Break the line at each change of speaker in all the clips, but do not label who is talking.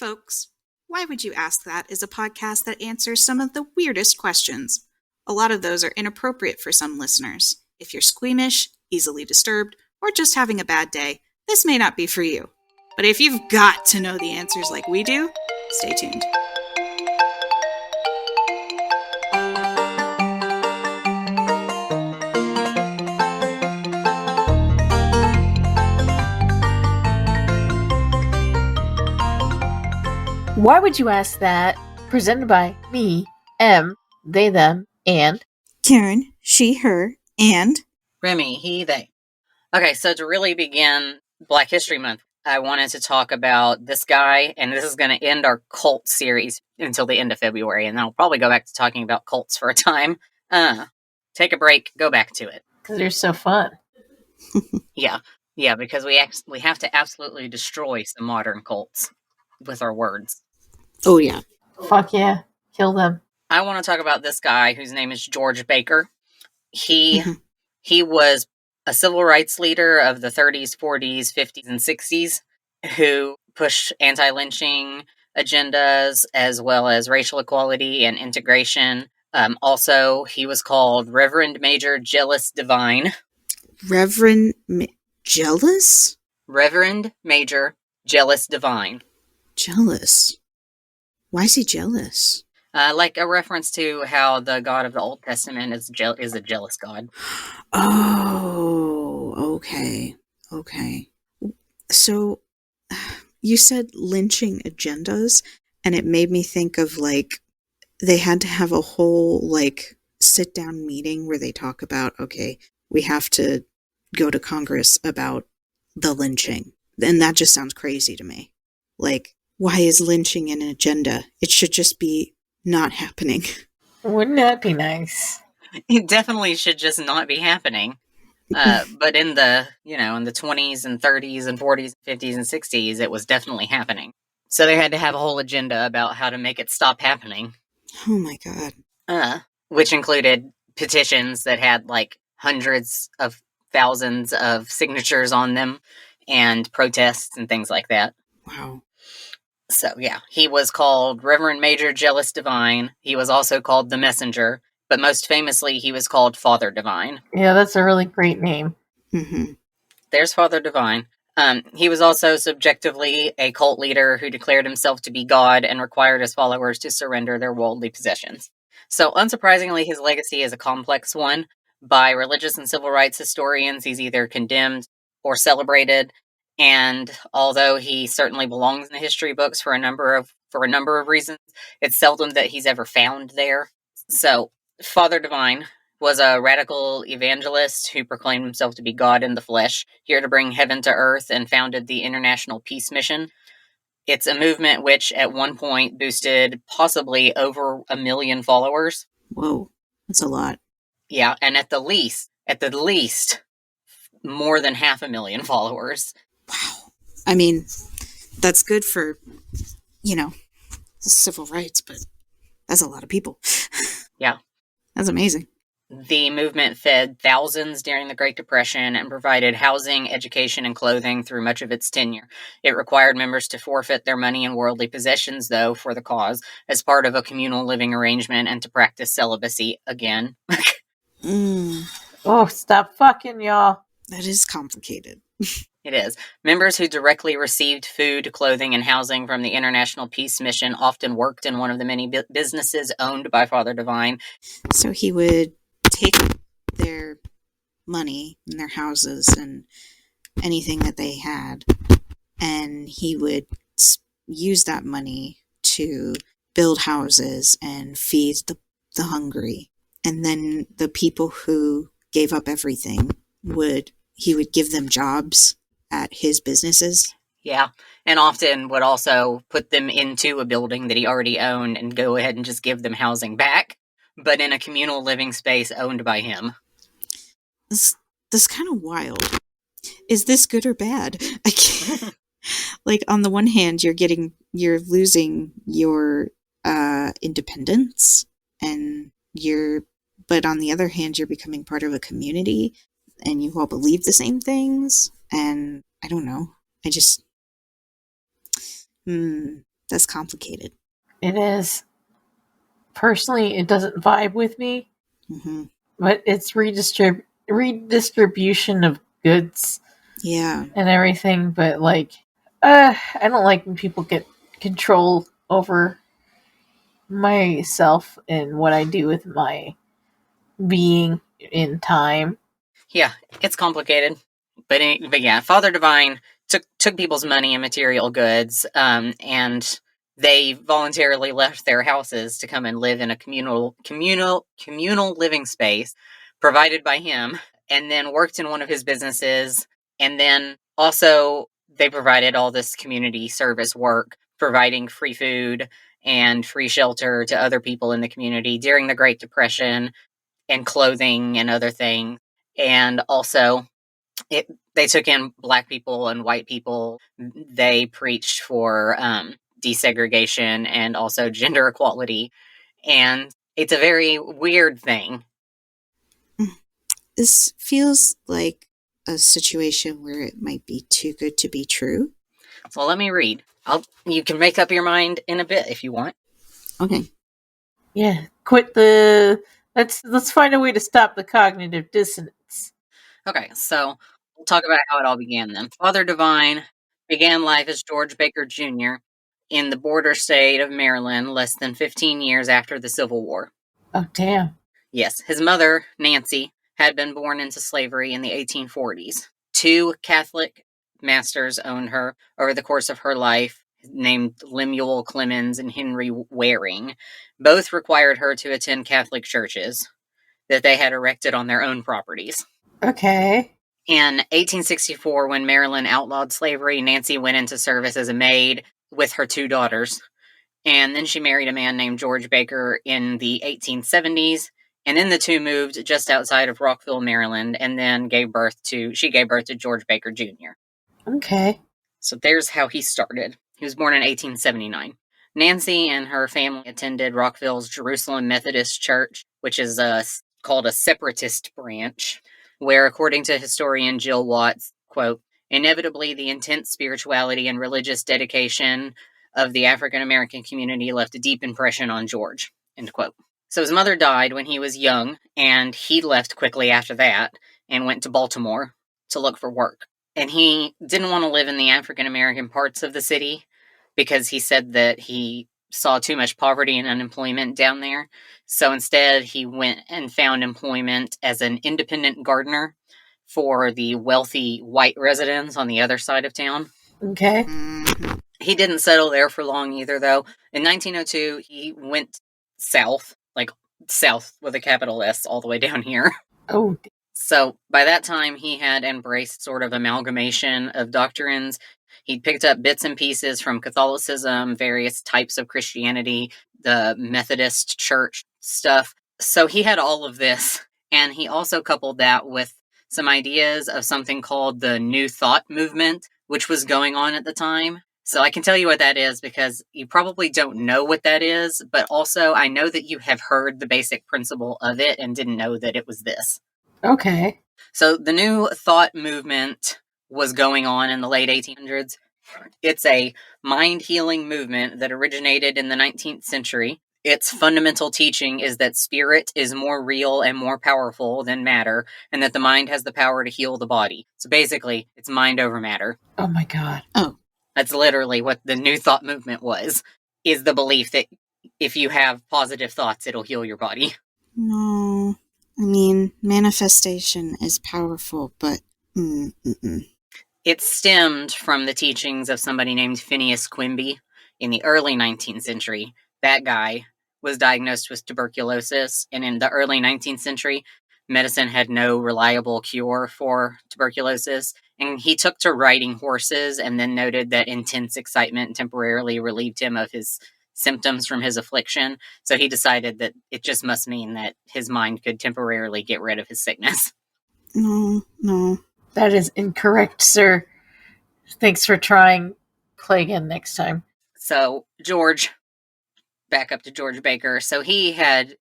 folks. Why Would You Ask That is a podcast that answers some of the weirdest questions. A lot of those are inappropriate for some listeners. If you're squeamish, easily disturbed, or just having a bad day, this may not be for you. But if you've got to know the answers like we do, stay tuned.
Why Would You Ask That? Presented by me, M, they, them, and
Karen, she, her, and
Remy, he, they. Okay, so to really begin Black History Month, I wanted to talk about this guy, and this is going to end our cult series until the end of February, and then I'll probably go back to talking about cults for a time. Take a break, go back to it.
because they're so fun.
Yeah, because we have to absolutely destroy some modern cults with our words.
oh yeah.
Fuck yeah. Kill them.
I want to talk about this guy whose name is George Baker. He was a civil rights leader of the 30s, 40s, 50s, and 60s who pushed anti-lynching agendas as well as racial equality and integration. Also, he was called Reverend Major Jealous Divine.
Jealous?
Reverend Major Jealous Divine.
Jealous? Why is he jealous?
Like a reference to how the God of the Old Testament is a jealous God.
Oh, okay. So, you said lynching agendas, and it made me think of, like, they had to have a whole, like, sit-down meeting where they talk about, okay, we have to go to Congress about the lynching. And that just sounds crazy to me. Like, why is lynching an agenda? It should just be not happening.
Wouldn't that be nice?
It definitely should just not be happening. But in the 20s and 30s and 40s, 50s and 60s, it was definitely happening. So they had to have a whole agenda about how to make it stop happening.
Oh my god.
Which included petitions that had like hundreds of thousands of signatures on them and protests and things like that.
Wow.
So yeah, he was called Reverend Major Jealous Divine. He was also called the Messenger, but most famously he was called Father Divine.
Yeah, that's a really great name.
Mm-hmm.
There's Father Divine. He was also subjectively a cult leader who declared himself to be God and required his followers to surrender their worldly possessions. So unsurprisingly, his legacy is a complex one. By religious and civil rights historians, he's either condemned or celebrated. And although he certainly belongs in the history books for a number of reasons, it's seldom that he's ever found there. So Father Divine was a radical evangelist who proclaimed himself to be God in the flesh, here to bring heaven to earth, and founded the International Peace Mission. It's a movement which at one point boosted possibly over 1 million followers.
Whoa, that's a lot.
Yeah, and at the least, more than 500,000 followers.
Wow. I mean, that's good for, civil rights, but that's a lot of people.
Yeah.
That's amazing.
The movement fed thousands during the Great Depression and provided housing, education, and clothing through much of its tenure. It required members to forfeit their money and worldly possessions, though, for the cause, as part of a communal living arrangement, and to practice celibacy again.
Oh, stop fucking, y'all.
That is complicated.
It is. Members who directly received food, clothing, and housing from the International Peace Mission often worked in one of the many businesses owned by Father Divine.
So he would take their money and their houses and anything that they had, and he would use that money to build houses and feed the hungry. And then the people who gave up everything he would give them jobs at his businesses.
Yeah, and often would also put them into a building that he already owned and go ahead and just give them housing back, but in a communal living space owned by him.
This is kind of wild. Is this good or bad? I can't. Like, on the one hand, you're losing your independence, but on the other hand, you're becoming part of a community, and you all believe the same things, and I don't know. That's complicated.
It is. Personally, it doesn't vibe with me,
Mm-hmm.
but it's redistribution of goods
Yeah.
and everything. But I don't like when people get control over myself and what I do with my being in time.
Yeah, it's complicated. But yeah, Father Divine took people's money and material goods, and they voluntarily left their houses to come and live in a communal living space provided by him, and then worked in one of his businesses, and then also they provided all this community service work, providing free food and free shelter to other people in the community during the Great Depression, and clothing and other things. And also, it they took in black people and white people. They preached for desegregation and also gender equality. And it's a very weird thing.
This feels like a situation where it might be too good to be true.
So let me read. You can make up your mind in a bit if you want.
Okay.
Yeah, quit the. Let's find a way to stop the cognitive dissonance.
Okay, so we'll talk about how it all began then. Father Divine began life as George Baker Jr. in the border state of Maryland less than 15 years after the Civil War.
Oh damn.
Yes, his mother, Nancy, had been born into slavery in the 1840s. Two Catholic masters owned her over the course of her life, named Lemuel Clemens and Henry Waring. Both required her to attend Catholic churches that they had erected on their own properties.
Okay.
In 1864, when Maryland outlawed slavery, Nancy went into service as a maid with her two daughters. And then she married a man named George Baker in the 1870s. And then the two moved just outside of Rockville, Maryland, and then she gave birth to George Baker Jr.
Okay.
So there's how he started. He was born in 1879. Nancy and her family attended Rockville's Jerusalem Methodist Church, which is called a separatist branch, where, according to historian Jill Watts, quote, inevitably the intense spirituality and religious dedication of the African American community left a deep impression on George, end quote. So his mother died when he was young, and he left quickly after that and went to Baltimore to look for work. And he didn't want to live in the African American parts of the city because he said that he saw too much poverty and unemployment down there. So instead, he went and found employment as an independent gardener for the wealthy white residents on the other side of town.
Okay.
Mm-hmm.
He didn't settle there for long either, though. In 1902, he went south, like south with a capital S, all the way down here.
Oh.
So by that time, he had embraced sort of amalgamation of doctrines. He'd picked up bits and pieces from Catholicism, various types of Christianity, the Methodist church stuff. So he had all of this. And he also coupled that with some ideas of something called the New Thought movement, which was going on at the time. So I can tell you what that is because you probably don't know what that is, but also I know that you have heard the basic principle of it and didn't know that it was this.
Okay.
So the New Thought movement was going on in the late 1800s. It's a mind-healing movement that originated in the 19th century. Its fundamental teaching is that spirit is more real and more powerful than matter, and that the mind has the power to heal the body. So basically, it's mind over matter.
Oh my god.
Oh.
That's literally what the New Thought movement was, is the belief that if you have positive thoughts, it'll heal your body.
No. I mean, manifestation is powerful, but
It stemmed from the teachings of somebody named Phineas Quimby in the early 19th century. That guy was diagnosed with tuberculosis, and in the early 19th century, medicine had no reliable cure for tuberculosis, and he took to riding horses and then noted that intense excitement temporarily relieved him of his symptoms from his affliction. So he decided that it just must mean that his mind could temporarily get rid of his sickness.
no.
That is incorrect, sir. Thanks for trying. Play again next time.
So back up to George Baker. So he had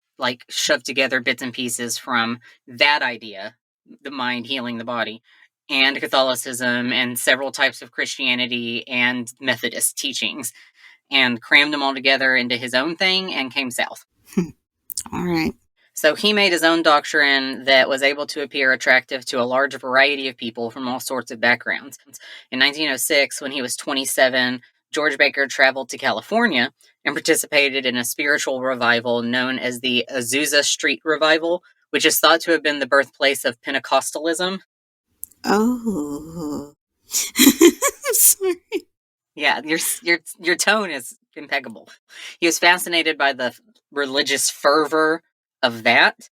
shoved together bits and pieces from that idea, the mind healing the body, and Catholicism and several types of Christianity and Methodist teachings. and crammed them all together into his own thing and came south.
All right.
So he made his own doctrine that was able to appear attractive to a large variety of people from all sorts of backgrounds. In 1906, when he was 27, George Baker traveled to California and participated in a spiritual revival known as the Azusa Street Revival, which is thought to have been the birthplace of Pentecostalism.
Oh. Sorry.
Yeah, your tone is impeccable. He was fascinated by the religious fervor of that.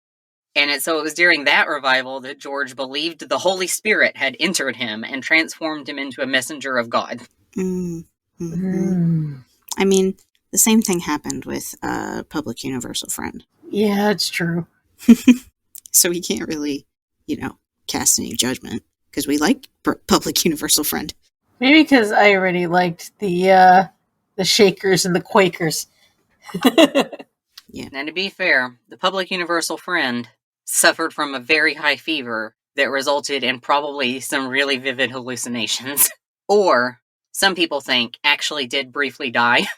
And so it was during that revival that George believed the Holy Spirit had entered him and transformed him into a messenger of God.
Mm-hmm. I mean, the same thing happened with Public Universal Friend.
Yeah, it's true.
So we can't really, cast any judgment because we like Public Universal Friend.
Maybe because I already liked the Shakers and the Quakers.
Yeah.
And to be fair, the Public Universal Friend suffered from a very high fever that resulted in probably some really vivid hallucinations. Or, some people think, actually did briefly die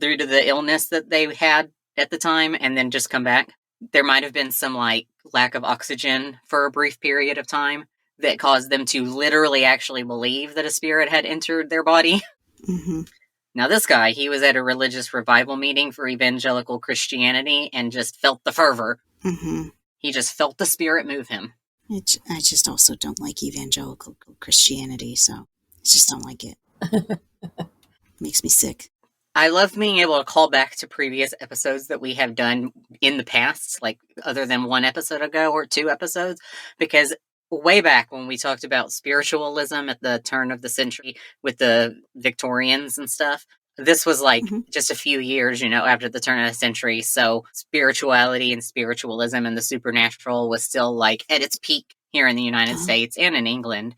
due to the illness that they had at the time and then just come back. There might have been some, lack of oxygen for a brief period of time that caused them to literally actually believe that a spirit had entered their body.
Mm-hmm.
Now, this guy, he was at a religious revival meeting for evangelical Christianity and just felt the fervor.
Mm-hmm.
He just felt the spirit move him.
I just also don't like evangelical Christianity, so I just don't like it. Makes me sick.
I love being able to call back to previous episodes that we have done in the past, other than one episode ago or 2 episodes, because way back when we talked about spiritualism at the turn of the century with the Victorians and stuff, this was just a few years, after the turn of the century. So spirituality and spiritualism and the supernatural was still at its peak here in the United States and in England.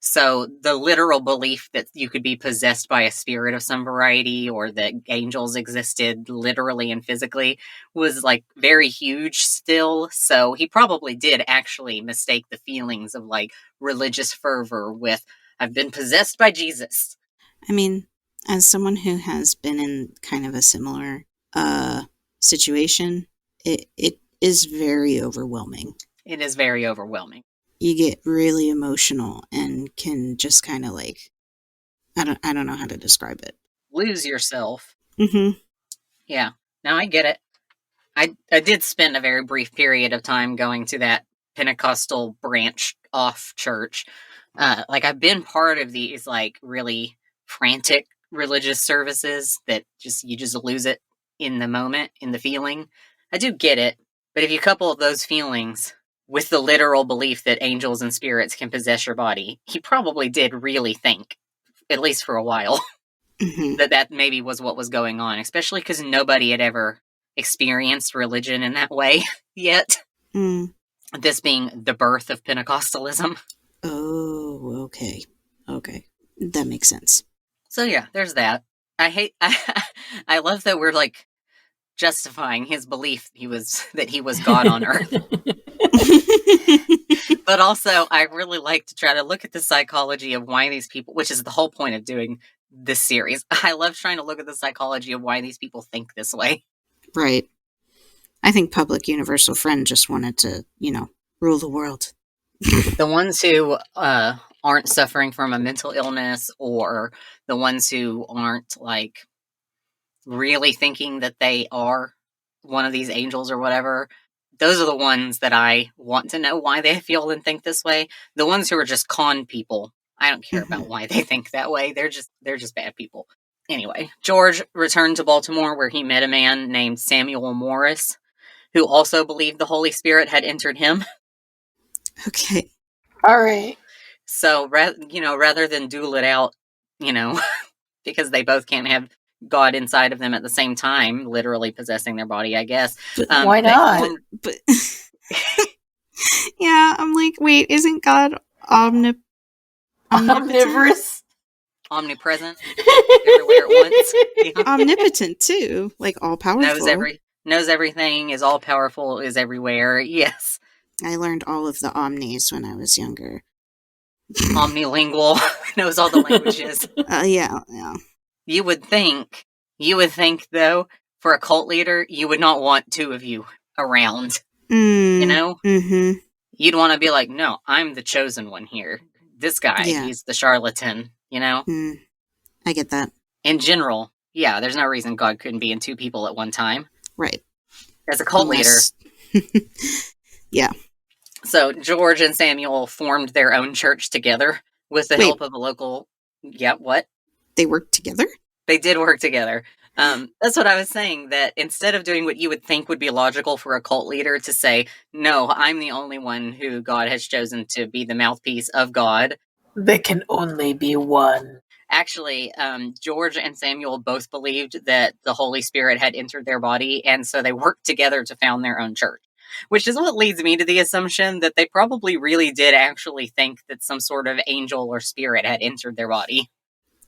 So the literal belief that you could be possessed by a spirit of some variety or that angels existed literally and physically was very huge still. So he probably did actually mistake the feelings of religious fervor with, I've been possessed by Jesus.
I mean, as someone who has been in kind of a similar situation, it is very overwhelming.
It is very overwhelming.
You get really emotional and can just kind of I don't know how to describe it.
Lose yourself.
Mm-hmm.
Yeah. No, I get it. I did spend a very brief period of time going to that Pentecostal branch off church. I've been part of these really frantic religious services that you just lose it in the moment, in the feeling. I do get it. But if you couple those feelings with the literal belief that angels and spirits can possess your body, he probably did really think, at least for a while,
Mm-hmm.
that maybe was what was going on, especially because nobody had ever experienced religion in that way yet.
Mm.
This being the birth of Pentecostalism.
Oh, okay. That makes sense.
So yeah, there's that. I love that we're justifying his belief that he was God on earth. But also, I really like to try to look at the psychology of why these people, which is the whole point of doing this series. I love trying to look at the psychology of why these people think this way.
Right. I think Public Universal Friend just wanted to, rule the world.
The ones who aren't suffering from a mental illness, or the ones who aren't really thinking that they are one of these angels or whatever, those are the ones that I want to know why they feel and think this way. The ones who are just con people, I don't care about why they think that way. They're just bad people. Anyway, George returned to Baltimore, where he met a man named Samuel Morris, who also believed the Holy Spirit had entered him.
Okay.
All right.
So, rather than duel it out, because they both can't have God inside of them at the same time, literally possessing their body, I guess.
But
why not?
But yeah, I'm wait, isn't God omnivorous?
Omnipresent, everywhere at once. Yeah.
Omnipotent too, all powerful.
Knows everything, is all powerful, is everywhere. Yes.
I learned all of the omnis when I was younger.
Omnilingual, knows all the languages.
Yeah.
You would think, You would think, though, for a cult leader, you would not want two of you around. You know?
Mm-hmm.
You'd want to be like, no, I'm the chosen one here. This guy,
Yeah.
he's the charlatan, you know?
I get that.
In general, yeah, there's no reason God couldn't be in two people at one time.
Right.
As a cult leader.
Yeah.
So George and Samuel formed their own church together with the help of a local... Yeah, what?
They worked together?
They did work together. That's what I was saying, that instead of doing what you would think would be logical for a cult leader to say, no, I'm the only one who God has chosen to be the mouthpiece of God.
There can only be one.
Actually, George and Samuel both believed that the Holy Spirit had entered their body, and so they worked together to found their own church. Which is what leads me to the assumption that they probably really did actually think that some sort of angel or spirit had entered their body.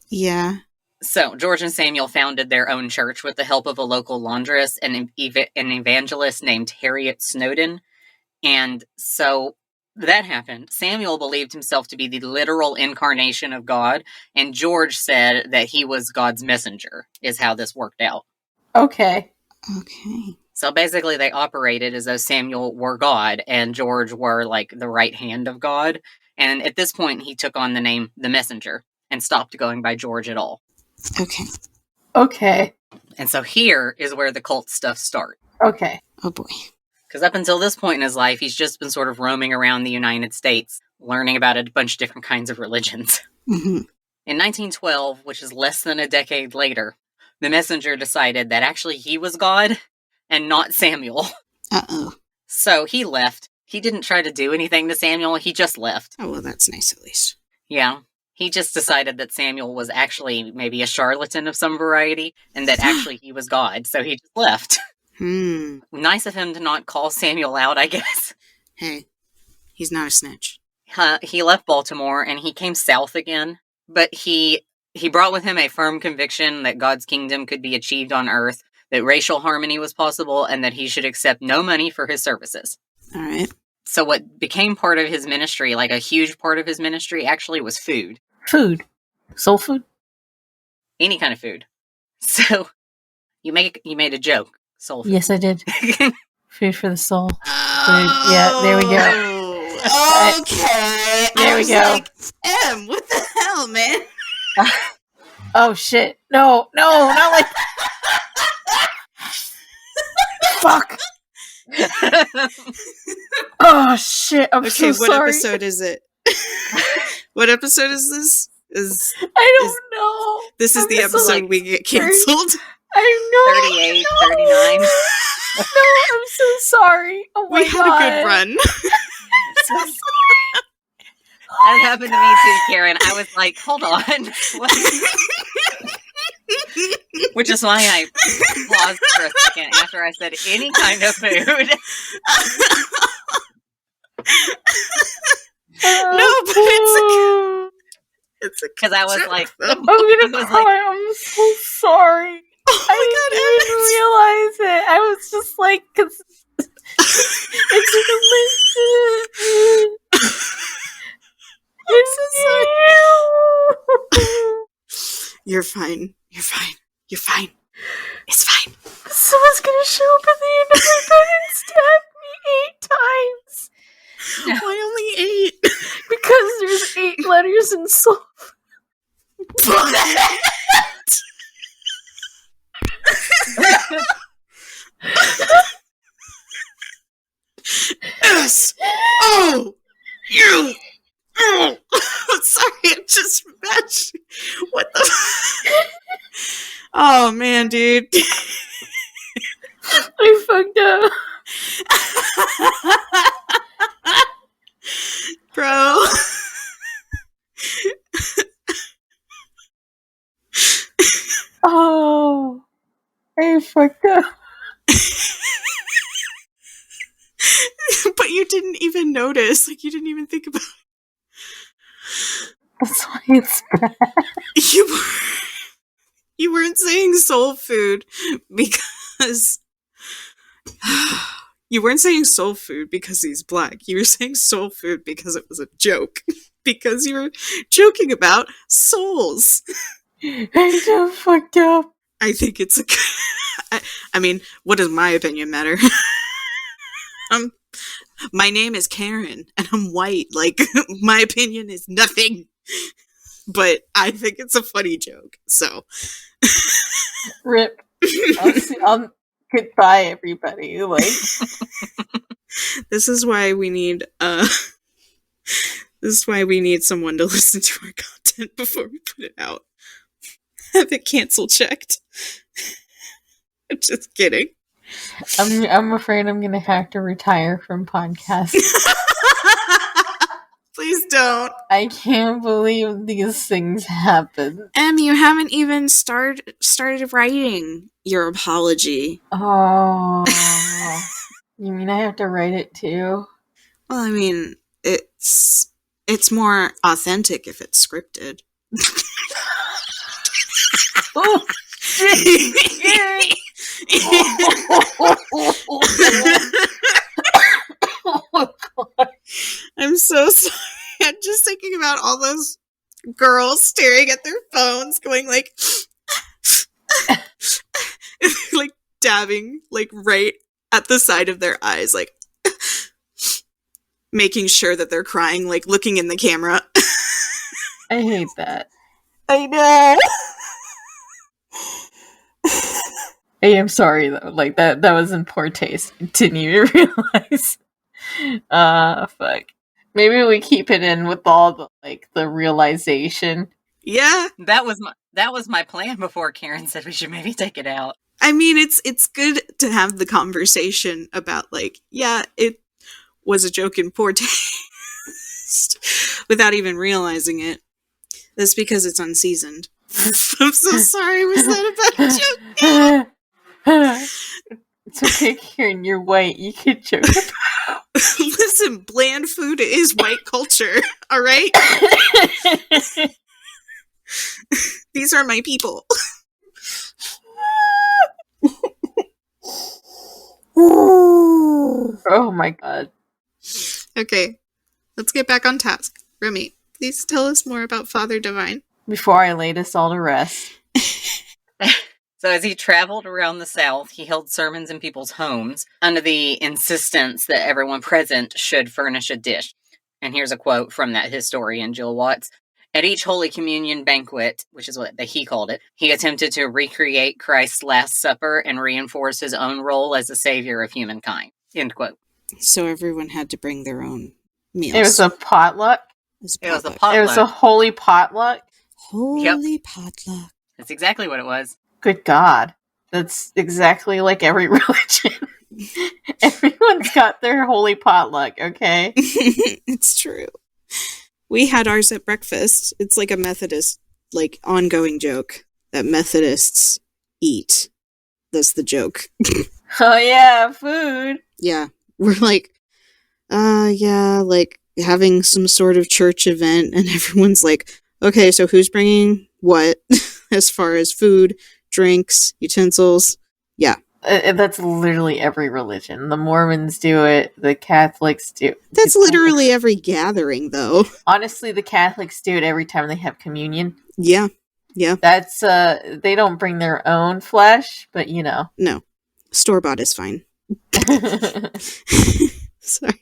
Yeah.
So, George and Samuel founded their own church with the help of a local laundress and an evangelist named Harriet Snowden. And so that happened. Samuel believed himself to be the literal incarnation of God, and George said that he was God's messenger, is how this worked out.
Okay.
So basically, they operated as though Samuel were God, and George were like the right hand of God. And at this point, he took on the name the Messenger and stopped going by George at all.
Okay.
And so here is where the cult stuff starts.
Okay.
Oh boy.
Because up until this point in his life, he's just been sort of roaming around the United States, learning about a bunch of different kinds of religions.
Mm-hmm.
In 1912, which is less than a decade later, the messenger decided that actually he was God and not Samuel.
Uh-oh.
So he left. He didn't try to do anything to Samuel, he just left.
Oh, well, that's nice at least.
Yeah. He just decided that Samuel was actually maybe a charlatan of some variety, and that actually he was God, so he just left. Nice of him to not call Samuel out, I guess.
Hey, he's not a snitch.
He left Baltimore, and he came south again, but he brought with him a firm conviction that God's kingdom could be achieved on earth, that racial harmony was possible, and that he should accept no money for his services.
All right.
So what became part of his ministry, like a huge part of his ministry, actually was food.
Food. Soul food?
Any kind of food. So, you made a joke. Soul food.
Yes, I did. Food for the soul.
Oh,
yeah, there we go.
Okay.
There we go.
Like, what the hell, man?
Oh, shit. No, not like... Fuck. Oh, shit. I'm so sorry.
What episode is it? What episode is this?
I don't know.
This is the episode we get canceled.
I know.
38, 39.
No, I'm so sorry. Oh my God.
We had a good run.
So that happened to me too, Karen. I was like, hold on. Which is why I paused for a second after I said any kind of food.
No, but it's a
because I was
joke,
like,
though.
I'm gonna cry. I'm so sorry.
Oh my God,
I didn't realize it. I was just like, because it's
I'm so sorry. You're fine. It's fine.
Someone's gonna show up at the end of my bed and stab me 8 times.
Why only 8?
Because there's 8 letters in soul.
S. O. U. Oh, sorry, I'm just imagining. What the? Oh man, dude.
I fucked up.
Bro.
Oh, I fucked up.
But you didn't even notice. Like, you didn't even think about it.
That's why it's bad.
You weren't saying soul food because... You weren't saying soul food because he's black. You were saying soul food because it was a joke. Because you were joking about souls.
I so fucked up.
I think it's I mean, what does my opinion matter? My name is Karen, and I'm white. Like, my opinion is nothing. But I think it's a funny joke. So,
Rip. Goodbye, everybody. Like,
this is why we need this is why we need someone to listen to our content before we put it out. Have it cancel checked. I'm just kidding.
I'm afraid I'm gonna have to retire from podcasts.
Please don't.
I can't believe these things happen.
Em, you haven't even started writing your apology.
Oh, you mean I have to write it too?
Well, I mean, it's more authentic if it's scripted.
Oh, shit. Oh my god.
I'm so sorry. I'm just thinking about all those girls staring at their phones, going like, like dabbing, like right at the side of their eyes, like making sure that they're crying, like looking in the camera.
I hate that.
I know.
I am sorry though. Like that was in poor taste. I didn't even realize. Fuck. Maybe we keep it in with all the realization.
Yeah.
That was my plan before Karen said we should maybe take it out.
I mean, it's good to have the conversation about like, yeah, it was a joke in poor taste without even realizing it. That's because it's unseasoned. I'm so sorry. Was that a bad joke?
It's okay, Karen. You're white. You can joke about.
Listen, bland food is white culture. All right. These are my people.
Oh my god.
Okay, let's get back on task. Remy, please tell us more about Father Divine.
Before I laid us all to rest.
So as he traveled around the South, he held sermons in people's homes under the insistence that everyone present should furnish a dish. And here's a quote from that historian, Jill Watts. At each Holy Communion banquet, which is what he called it, he attempted to recreate Christ's Last Supper and reinforce his own role as a savior of humankind. End quote.
So everyone had to bring their own meals.
It was a potluck.
It was a potluck.
It was a holy potluck.
Holy potluck.
That's exactly what it was.
Good God. That's exactly like every religion. Everyone's got their holy potluck, okay?
It's true. We had ours at breakfast. It's like a Methodist, like, ongoing joke that Methodists eat. That's the joke.
Oh yeah, food.
Yeah. We're like, yeah, like having some sort of church event, and everyone's like, okay, so who's bringing what as far as food, drinks, utensils? Yeah.
That's literally every religion. The Mormons do it. The Catholics do it.
That's literally every gathering, though.
Honestly, the Catholics do it every time they have communion.
Yeah. Yeah.
That's, they don't bring their own flesh, but you know.
No. Store-bought is fine. Sorry.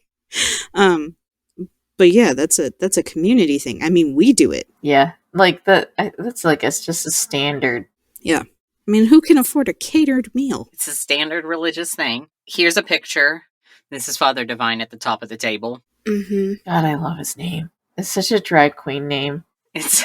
But yeah, that's a community thing. I mean, we do it.
Yeah. Like, that's like, it's just a standard.
Yeah. I mean, who can afford a catered meal?
It's a standard religious thing. Here's a picture. This is Father Divine at the top of the table.
Mm-hmm.
God, I love his name. It's such a drag queen name.
It's,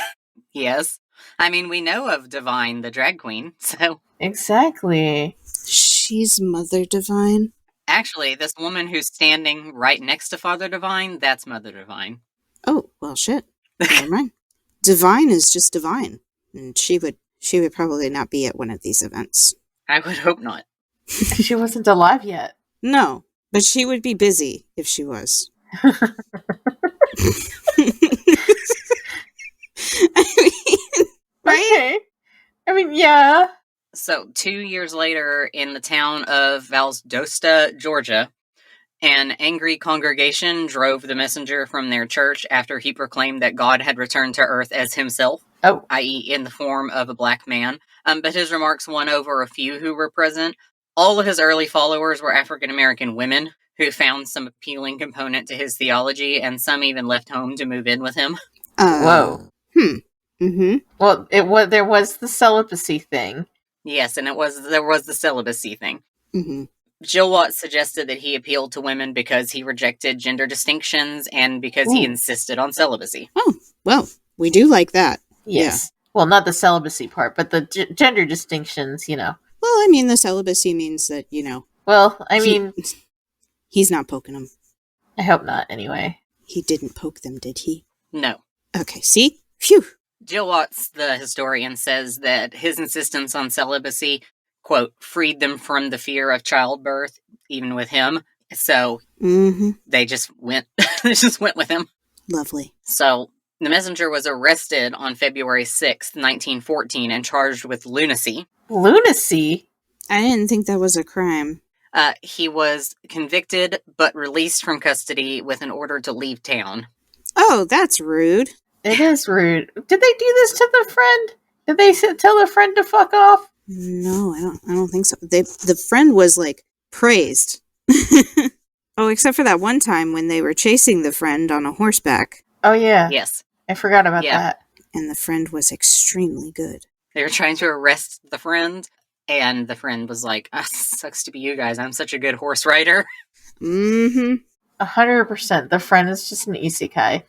yes. I mean, we know of Divine, the drag queen, so.
Exactly.
She's Mother Divine.
Actually, this woman who's standing right next to Father Divine, that's Mother Divine.
Oh, well, shit. Never mind. Divine is just divine. And she would probably not be at one of these events.
I would hope not.
She wasn't alive yet.
No, but she would be busy if she was. I mean, right?
Okay. I mean, yeah.
So 2 years later, in the town of Valdosta, Georgia, an angry congregation drove the messenger from their church after he proclaimed that God had returned to earth as himself,
Oh.
i.e. in the form of a black man, but his remarks won over a few who were present. All of his early followers were African-American women who found some appealing component to his theology, and some even left home to move in with him.
Whoa.
Mm-hmm.
Well, there was the celibacy thing.
Yes, and there was the celibacy thing.
Mm-hmm.
Jill Watts suggested that he appealed to women because he rejected gender distinctions and because he insisted on celibacy.
Oh, well, we do like that.
Yes. Yeah. Well, not the celibacy part, but the gender distinctions, you know.
Well, I mean, the celibacy means that, you know.
Well, I mean...
He's not poking them.
I hope not, anyway.
He didn't poke them, did he?
No.
Okay, see? Phew!
Jill Watts, the historian, says that his insistence on celibacy, quote, freed them from the fear of childbirth, even with him. So they just went with him.
Lovely.
So the messenger was arrested on February 6th, 1914, and charged with lunacy.
Lunacy?
I didn't think that was a crime.
He was convicted but released from custody with an order to leave town.
Oh, that's rude.
It is rude. Did they do this to the friend? Did they tell the friend to fuck off?
No, I don't think so. The friend was, like, praised. Oh, except for that one time when they were chasing the friend on a horseback.
Oh, yeah.
Yes.
I forgot about that.
And the friend was extremely good.
They were trying to arrest the friend, and the friend was like, sucks to be you guys. I'm such a good horse rider.
100%. The friend is just an isekai.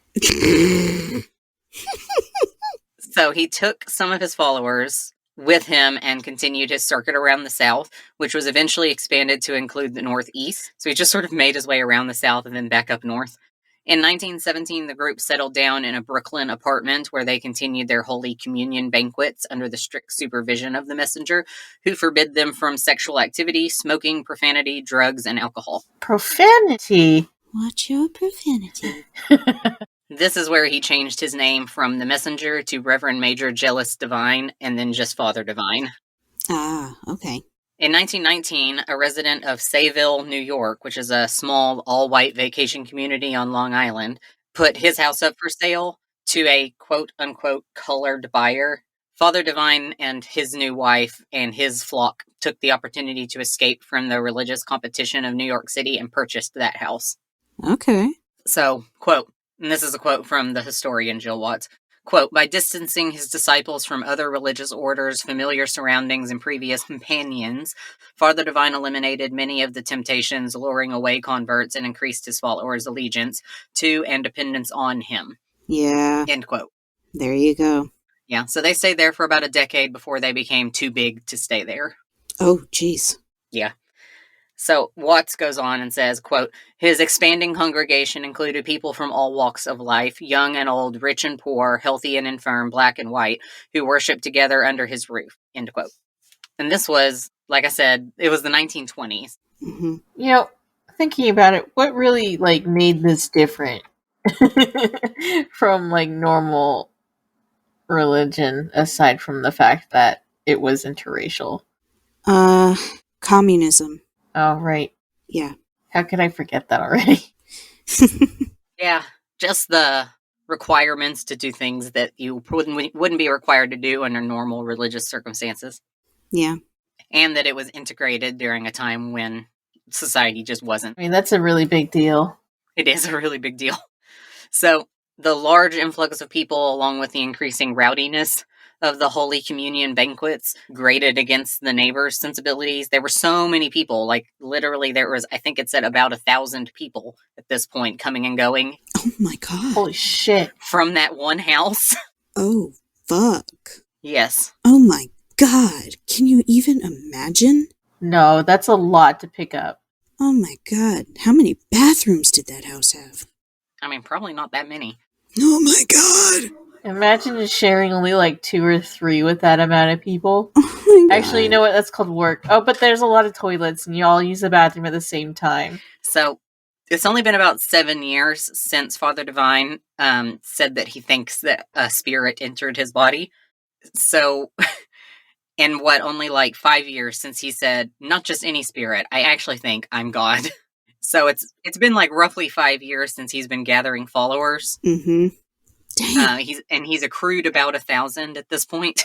So he took some of his followers with him and continued his circuit around the South, which was eventually expanded to include the Northeast. So he just sort of made his way around the South and then back up north. In 1917, the group settled down in a Brooklyn apartment where they continued their Holy Communion banquets under the strict supervision of the messenger, who forbid them from sexual activity, smoking, profanity, drugs, and alcohol.
Profanity?
Watch your profanity.
This is where he changed his name from the messenger to Reverend Major Jealous Divine, and then just Father Divine.
Ah, okay.
In 1919, a resident of Sayville, New York, which is a small all-white vacation community on Long Island, put his house up for sale to a quote-unquote colored buyer. Father Divine and his new wife and his flock took the opportunity to escape from the religious competition of New York City and purchased that house.
Okay.
So, quote, and this is a quote from the historian Jill Watts, quote, by distancing his disciples from other religious orders, familiar surroundings, and previous companions, Father Divine eliminated many of the temptations, luring away converts, and increased his followers' allegiance to and dependence on him.
Yeah.
End quote.
There you go.
Yeah, so they stayed there for about a decade before they became too big to stay there.
Oh, jeez.
Yeah. So Watts goes on and says, quote, his expanding congregation included people from all walks of life, young and old, rich and poor, healthy and infirm, black and white, who worshiped together under his roof, end quote. And this was, like I said, it was the 1920s.
Mm-hmm.
You know, thinking about it, what really, like, made this different from, like, normal religion, aside from the fact that it was interracial?
Communism.
Oh, right.
Yeah.
How could I forget that already?
Yeah, just the requirements to do things that you wouldn't be required to do under normal religious circumstances.
Yeah.
And that it was integrated during a time when society just wasn't.
I mean, that's a really big deal.
It is a really big deal. So, the large influx of people, along with the increasing rowdiness of the Holy Communion banquets, grated against the neighbors' sensibilities. There were so many people, like literally there was, I think it said about 1,000 people at this point coming and going.
Oh my god.
Holy shit.
From that one house.
Oh, fuck.
Yes.
Oh my god. Can you even imagine?
No, that's a lot to pick up.
Oh my god. How many bathrooms did that house have?
I mean, probably not that many.
Oh my god.
Imagine just sharing only like 2 or 3 with that amount of people.
Oh my god.
Actually, you know what? That's called work. Oh, but there's a lot of toilets and you all use the bathroom at the same time.
So, it's only been about 7 years since Father Divine said that he thinks that a spirit entered his body. So, and only like 5 years since he said, not just any spirit, I actually think I'm God. So it's been like roughly 5 years since he's been gathering followers.
Mm-hmm. Damn.
He's accrued about 1,000 at this point.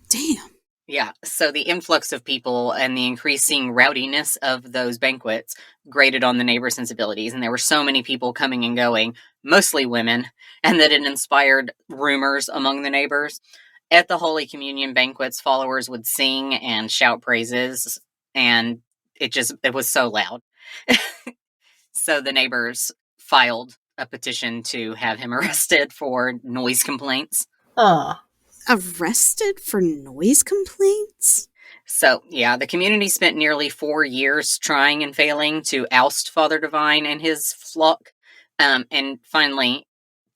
Damn.
Yeah, so the influx of people and the increasing rowdiness of those banquets grated on the neighbors' sensibilities, and there were so many people coming and going, mostly women, and that it inspired rumors among the neighbors. At the Holy Communion banquets, followers would sing and shout praises, and it was so loud. So the neighbors filed a petition to have him arrested for noise complaints.
Oh.
Arrested for noise complaints?
So, yeah, the community spent nearly 4 years trying and failing to oust Father Divine and his flock. And finally,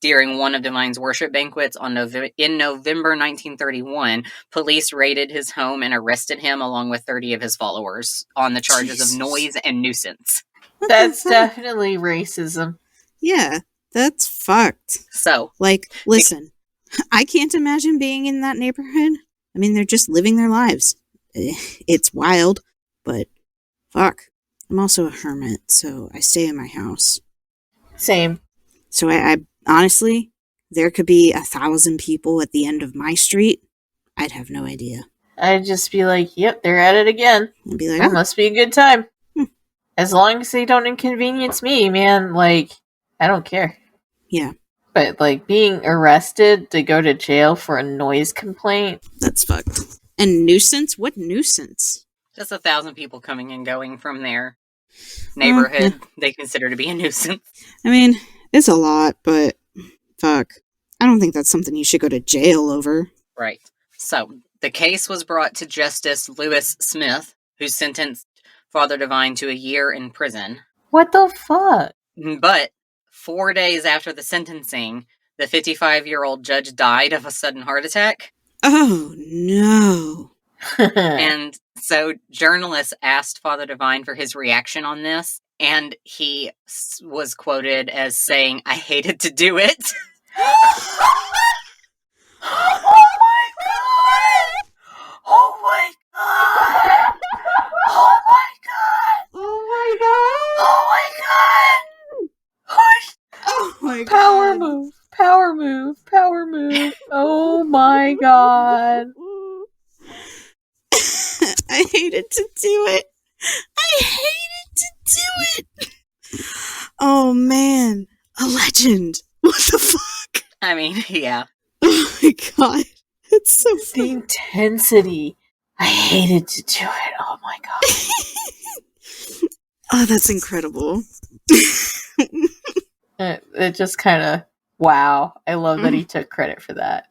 during one of Divine's worship banquets in November 1931, police raided his home and arrested him along with 30 of his followers on the charges
Jesus.
of noise and nuisance.
What
That's
the fuck?
definitely racism.
Yeah, that's fucked.
So,
Like, listen, I can't imagine being in that neighborhood. I mean, they're just living their lives. It's wild, but fuck. I'm also a hermit, so I stay in my house.
Same.
So I honestly, there could be 1,000 people at the end of my street. I'd have no idea.
I'd just be like, yep, they're at it again.
I'd be like,
That
oh,
must be a good time.
Hmm.
As long as they don't inconvenience me, man, like, I don't care.
yeah,
But, like, being arrested to go to jail for a noise complaint?
that's fucked. And nuisance? What nuisance?
just 1,000 people coming and going from their neighborhood they consider to be a nuisance.
I mean, it's a lot, but fuck. I don't think that's something you should go to jail over.
Right. So, the case was brought to Justice Lewis Smith, who sentenced Father Divine to a year in prison.
What the fuck?
But 4 days after the sentencing, the 55-year-old judge died of a sudden heart attack.
Oh, no.
And so journalists asked Father Divine for his reaction on this, and he was quoted as saying, "I hated to do it."
Oh my god! Oh my god! Oh my god!
Oh my god!
Oh my god! Push!
Oh my
Power
god!
move! Power move! Power move! Oh my god!
I hated to do it. I hated to do it. Oh man, a legend. What the fuck?
I mean, yeah.
Oh my god, it's so
The
funny.
intensity. I hated to do it. Oh my god.
Oh, that's incredible.
It just kind of, wow. I love that he took credit for that.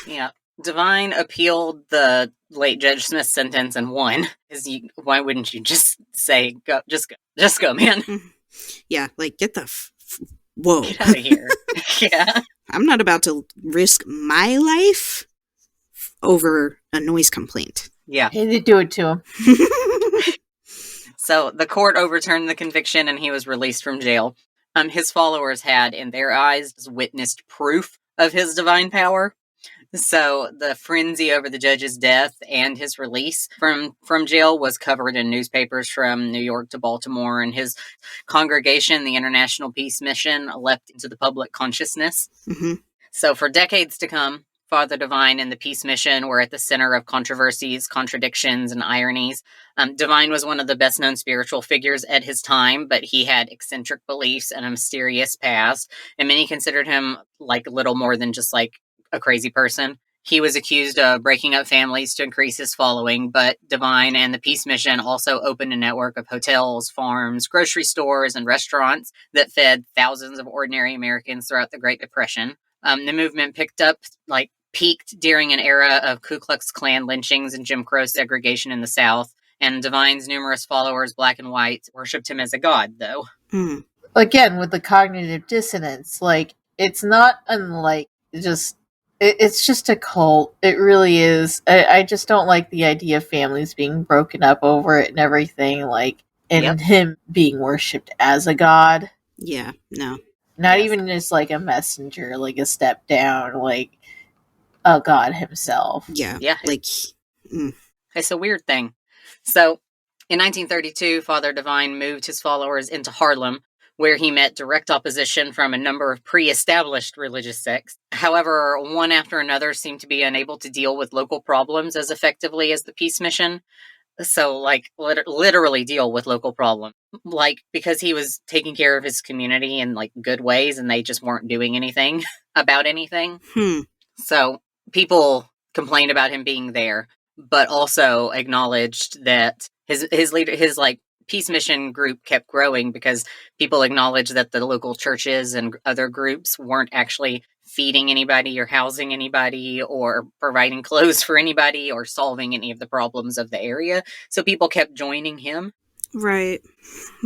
Yeah. Divine appealed the late Judge Smith's sentence and won. Why wouldn't you just say, go, just go, man.
Yeah, like get the whoa.
Get out of here. Yeah.
I'm not about to risk my life over a noise complaint.
Yeah.
Hey, they do it to him.
So the court overturned the conviction and he was released from jail. His followers had, in their eyes, witnessed proof of his divine power. So the frenzy over the judge's death and his release from jail was covered in newspapers from New York to Baltimore, and his congregation, the International Peace Mission, leapt into the public consciousness.
Mm-hmm.
So for decades to come, Father Divine and the Peace Mission were at the center of controversies, contradictions, and ironies. Divine was one of the best-known spiritual figures at his time, but he had eccentric beliefs and a mysterious past, and many considered him like little more than just like a crazy person. He was accused of breaking up families to increase his following, but Divine and the Peace Mission also opened a network of hotels, farms, grocery stores, and restaurants that fed thousands of ordinary Americans throughout the Great Depression. The movement peaked during an era of Ku Klux Klan lynchings and Jim Crow segregation in the South, and Divine's numerous followers, black and white, worshipped him as a god, though.
Mm.
Again, with the cognitive dissonance, like, it's not unlike just... It's just a cult. It really is. I just don't like the idea of families being broken up over it and everything, like, and him being worshipped as a god.
Yeah, no.
Not even just like a messenger, like a step down, like a god himself.
Yeah.
Yeah.
Like,
It's a weird thing. So, in 1932, Father Divine moved his followers into Harlem, where he met direct opposition from a number of pre-established religious sects. However, one after another seemed to be unable to deal with local problems as effectively as the peace mission. So, like, literally deal with local problems. Like, because he was taking care of his community in, like, good ways, and they just weren't doing anything about anything. So, people complained about him being there, but also acknowledged that his leader, his, like, peace mission group kept growing because people acknowledged that the local churches and other groups weren't actually feeding anybody or housing anybody or providing clothes for anybody or solving any of the problems of the area. So people kept joining him.
Right.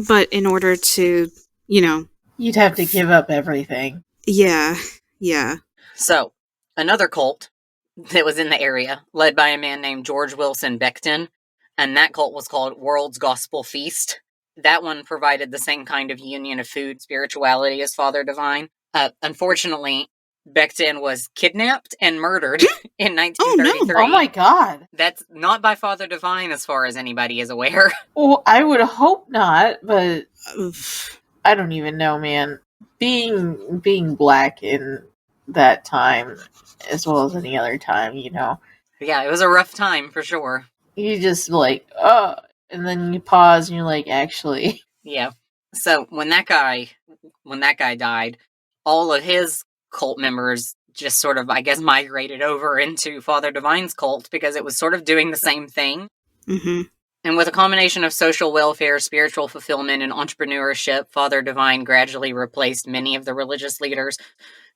But in order to,
You'd have to give up everything.
Yeah.
So another cult that was in the area, led by a man named George Wilson Beckton, and that cult was called World's Gospel Feast. That one provided the same kind of union of food spirituality as Father Divine. Unfortunately, Beckton was kidnapped and murdered in 1933.
Oh my god.
That's not by Father Divine, as far as anybody is aware.
Well, I would hope not, but I don't even know, man. Being black in that time, as well as any other time,
Yeah, it was a rough time for sure.
You just like, oh, and then you pause and you're like, actually.
Yeah. So when that guy died, all of his cult members just sort of, I guess, migrated over into Father Divine's cult because it was sort of doing the same thing.
Mm-hmm.
And with a combination of social welfare, spiritual fulfillment, and entrepreneurship, Father Divine gradually replaced many of the religious leaders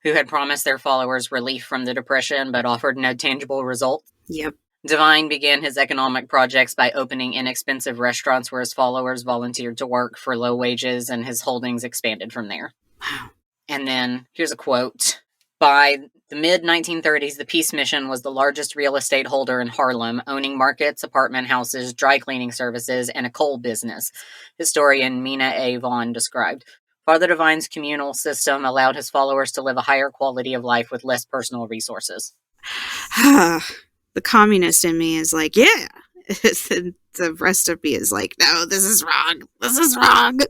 who had promised their followers relief from the depression but offered no tangible results.
Yep.
Divine began his economic projects by opening inexpensive restaurants where his followers volunteered to work for low wages, and his holdings expanded from there.
Wow.
And then, here's a quote. By the mid-1930s, the Peace Mission was the largest real estate holder in Harlem, owning markets, apartment houses, dry cleaning services, and a coal business, historian Mina A. Vaughn described. Father Divine's communal system allowed his followers to live a higher quality of life with less personal resources.
The communist in me is like, yeah. The rest of me is like, no, this is wrong. This is wrong.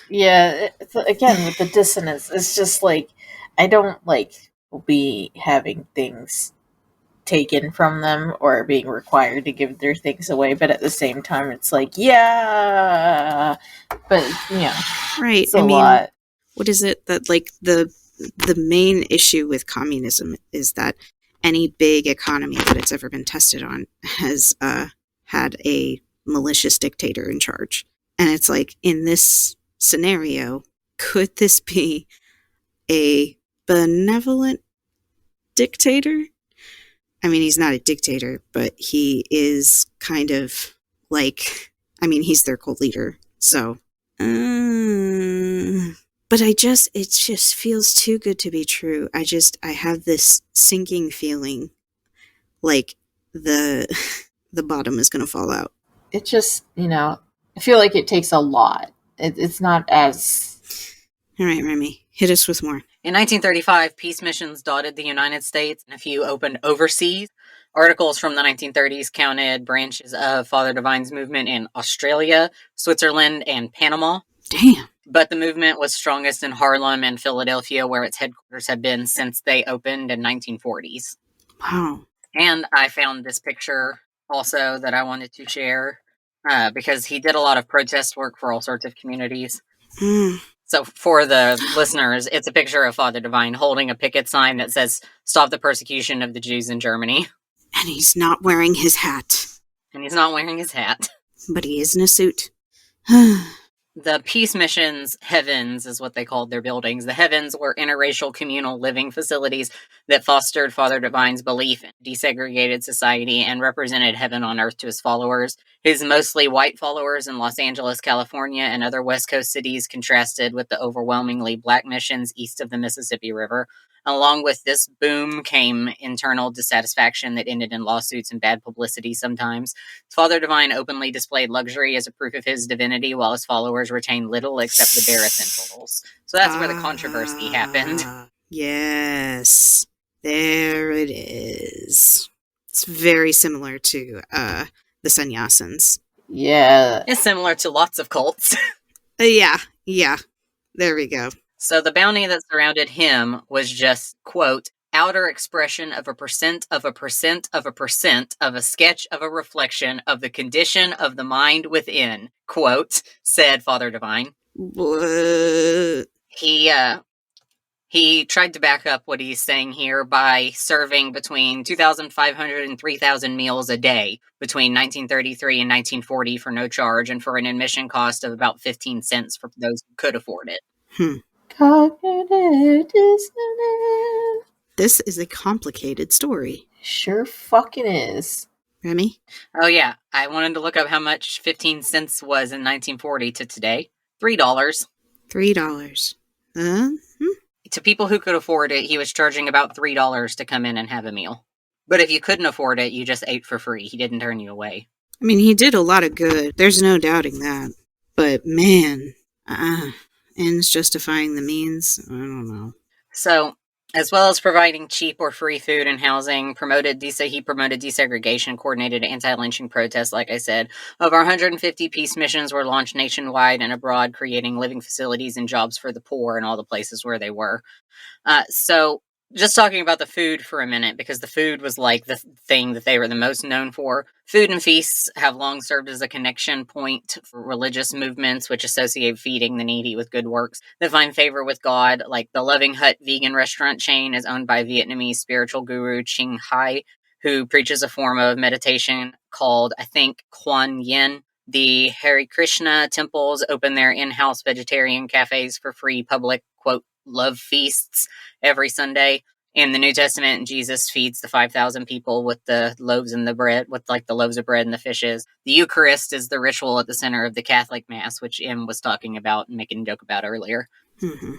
Yeah, again, with the dissonance, it's just like, I don't like be having things taken from them or being required to give their things away, but at the same time, it's like, yeah, but,
right.
it's a lot.
What is it that, like, the main issue with communism is that any big economy that it's ever been tested on has had a malicious dictator in charge. And it's like, in this scenario, could this be a benevolent dictator? I mean, he's not a dictator, but he is kind of like, he's their cult leader. So, but it just feels too good to be true. I have this sinking feeling like the bottom is going to fall out.
It just, I feel like it takes a lot. It's not as...
All right, Remy, hit us with more.
In 1935, peace missions dotted the United States, and a few opened overseas. Articles from the 1930s counted branches of Father Divine's movement in Australia, Switzerland, and Panama.
Damn.
But the movement was strongest in Harlem and Philadelphia, where its headquarters had been since they opened in 1940s.
Wow.
And I found this picture also that I wanted to share because he did a lot of protest work for all sorts of communities. So for the listeners, it's a picture of Father Divine holding a picket sign that says, "Stop the persecution of the Jews in Germany."
And he's not wearing his hat. But he is in a suit.
The Peace Mission's Heavens is what they called their buildings. The Heavens were interracial communal living facilities that fostered Father Divine's belief in desegregated society and represented heaven on earth to his followers. His mostly white followers in Los Angeles, California, and other West Coast cities contrasted with the overwhelmingly black missions east of the Mississippi River. Along with this boom came internal dissatisfaction that ended in lawsuits and bad publicity sometimes. Father Divine openly displayed luxury as a proof of his divinity, while his followers retained little except the bare essentials. So that's where the controversy happened.
Yes. There it is. It's very similar to the sannyasins.
Yeah.
It's similar to lots of cults.
Yeah, yeah. There we go.
So the bounty that surrounded him was just, quote, outer expression of a percent of a percent of a percent of a sketch of a reflection of the condition of the mind within, quote, said Father Divine.
What?
He tried to back up what he's saying here by serving between 2,500 and 3,000 meals a day between 1933 and 1940 for no charge and for an admission cost of about 15 cents for those who could afford it.
Cognitive dissonance.
This is a complicated story.
Sure fucking is.
Remy?
Oh, yeah. I wanted to look up how much 15 cents was in 1940 to today. $3.
$3.
To people who could afford it, he was charging about $3 to come in and have a meal. But if you couldn't afford it, you just ate for free. He didn't turn you away.
I mean, he did a lot of good. There's no doubting that. But man, ends justifying the means? I don't know.
So, as well as providing cheap or free food and housing, he promoted desegregation, coordinated anti-lynching protests, like I said. Over 150 peace missions were launched nationwide and abroad, creating living facilities and jobs for the poor in all the places where they were. So, just talking about the food for a minute, because the food was like the thing that they were the most known for. Food and feasts have long served as a connection point for religious movements, which associate feeding the needy with good works that find favor with God. Like the Loving Hut vegan restaurant chain is owned by Vietnamese spiritual guru Ching Hai, who preaches a form of meditation called, I think, Kuan Yin. The Hare Krishna temples open their in-house vegetarian cafes for free public, quote, love feasts every Sunday. In the New Testament, Jesus feeds the 5,000 people with the loaves and the bread, with like the loaves of bread and the fishes. The Eucharist is the ritual at the center of the Catholic Mass, which Em was talking about and making a joke about earlier.
Mm-hmm.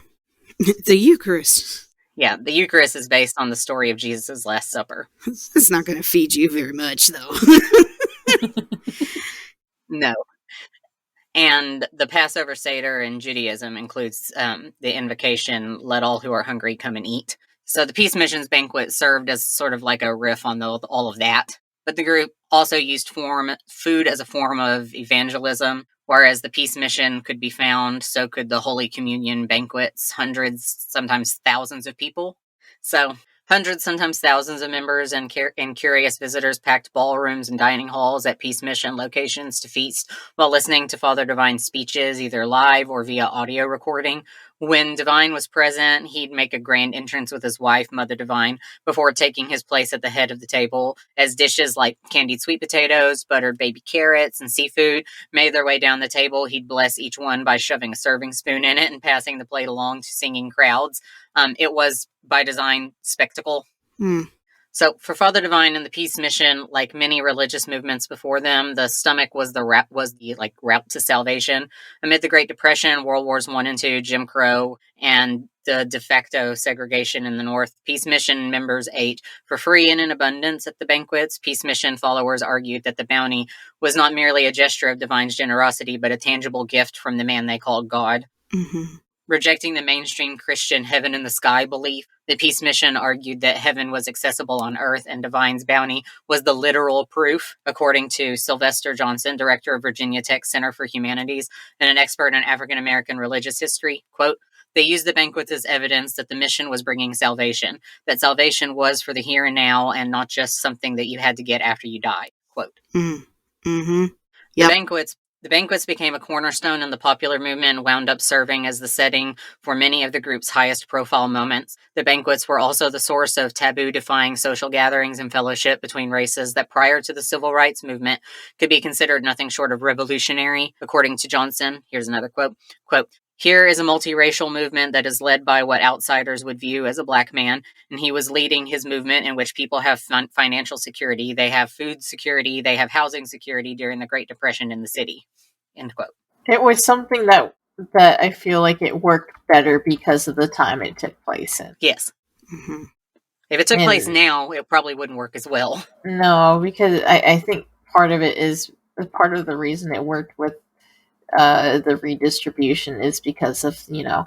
The Eucharist.
Yeah, the Eucharist is based on the story of Jesus' Last Supper.
It's not going to feed you very much, though.
No. And the Passover Seder in Judaism includes the invocation, let all who are hungry come and eat. So the Peace Missions banquet served as sort of like a riff on all of that. But the group also used food as a form of evangelism, whereas the Peace Mission could be found, so could the Holy Communion banquets, hundreds, sometimes thousands of people. So hundreds, sometimes thousands of members and curious visitors packed ballrooms and dining halls at Peace Mission locations to feast while listening to Father Divine's speeches, either live or via audio recording. When Divine was present, he'd make a grand entrance with his wife, Mother Divine, before taking his place at the head of the table, as dishes like candied sweet potatoes, buttered baby carrots, and seafood made their way down the table. He'd bless each one by shoving a serving spoon in it and passing the plate along to singing crowds. It was, by design, spectacle. So, for Father Divine and the Peace Mission, like many religious movements before them, the stomach was the route to salvation. Amid the Great Depression, World Wars I and II, Jim Crow, and the de facto segregation in the North, Peace Mission members ate for free and in abundance at the banquets. Peace Mission followers argued that the bounty was not merely a gesture of Divine's generosity, but a tangible gift from the man they called God.
Mm-hmm.
Rejecting the mainstream Christian heaven in the sky belief, the Peace Mission argued that heaven was accessible on earth and Divine's bounty was the literal proof, according to Sylvester Johnson, director of Virginia Tech Center for Humanities and an expert in African American religious history. Quote, they used the banquets as evidence that the mission was bringing salvation, that salvation was for the here and now and not just something that you had to get after you died. Quote.
Mm-hmm.
Yep. The banquets became a cornerstone in the popular movement and wound up serving as the setting for many of the group's highest profile moments. The banquets were also the source of taboo-defying social gatherings and fellowship between races that prior to the civil rights movement could be considered nothing short of revolutionary, according to Johnson. Here's another quote. Quote, here is a multiracial movement that is led by what outsiders would view as a black man, and he was leading his movement in which people have financial security, they have food security, they have housing security during the Great Depression in the city. End quote.
It was something that I feel like it worked better because of the time it took place in.
Yes.
Mm-hmm.
If it took place now, it probably wouldn't work as well.
No, because I think part of it is part of the reason it worked with the redistribution is because of, the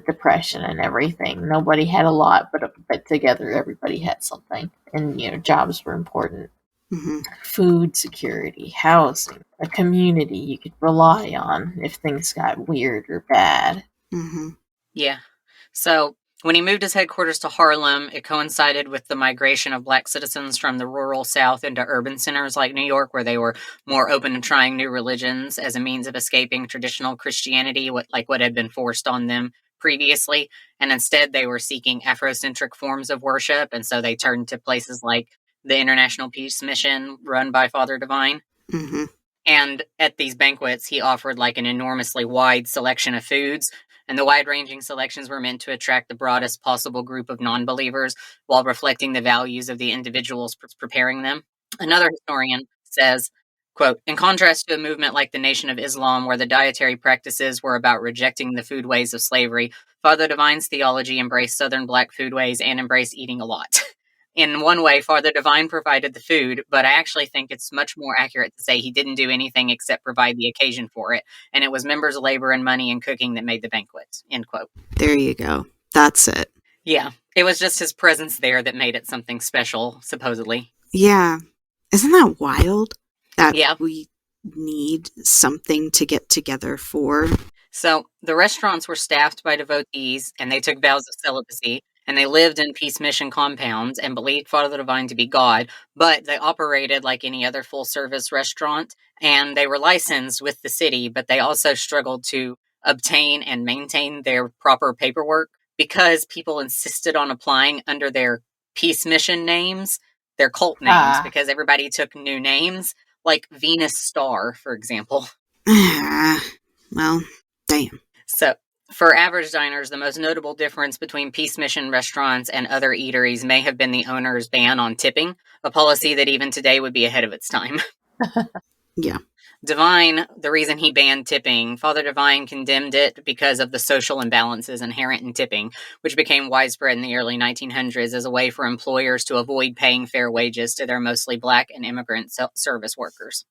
depression and everything. Nobody had a lot, but together everybody had something, and jobs were important.
Mm-hmm.
Food security, housing, a community you could rely on if things got weird or bad.
Mm-hmm.
Yeah. So when he moved his headquarters to Harlem, it coincided with the migration of black citizens from the rural South into urban centers like New York, where they were more open to trying new religions as a means of escaping traditional Christianity, what had been forced on them previously. And instead, they were seeking Afrocentric forms of worship. And so they turned to places like the International Peace Mission run by Father Divine.
Mm-hmm.
And at these banquets, he offered like an enormously wide selection of foods. And the wide ranging selections were meant to attract the broadest possible group of non believers while reflecting the values of the individuals preparing them. Another historian says, quote, in contrast to a movement like the Nation of Islam, where the dietary practices were about rejecting the foodways of slavery, Father Divine's theology embraced Southern black foodways and embraced eating a lot. In one way, Father Divine provided the food, but I actually think it's much more accurate to say he didn't do anything except provide the occasion for it, and it was members' labor and money and cooking that made the banquets, end quote.
There you go. That's it.
Yeah, it was just his presence there that made it something special, supposedly.
Yeah. Isn't that wild? That
Yeah.
we need something to get together for.
So the restaurants were staffed by devotees, and they took vows of celibacy, and they lived in peace mission compounds and believed Father Divine to be God, but they operated like any other full service restaurant, and they were licensed with the city, but they also struggled to obtain and maintain their proper paperwork because people insisted on applying under their peace mission names, their cult names, because everybody took new names, like Venus Star, for example.
Well, damn.
So, for average diners, the most notable difference between Peace Mission restaurants and other eateries may have been the owner's ban on tipping, a policy that even today would be ahead of its time.
Yeah.
Divine, the reason he banned tipping, Father Divine condemned it because of the social imbalances inherent in tipping, which became widespread in the early 1900s as a way for employers to avoid paying fair wages to their mostly black and immigrant service workers.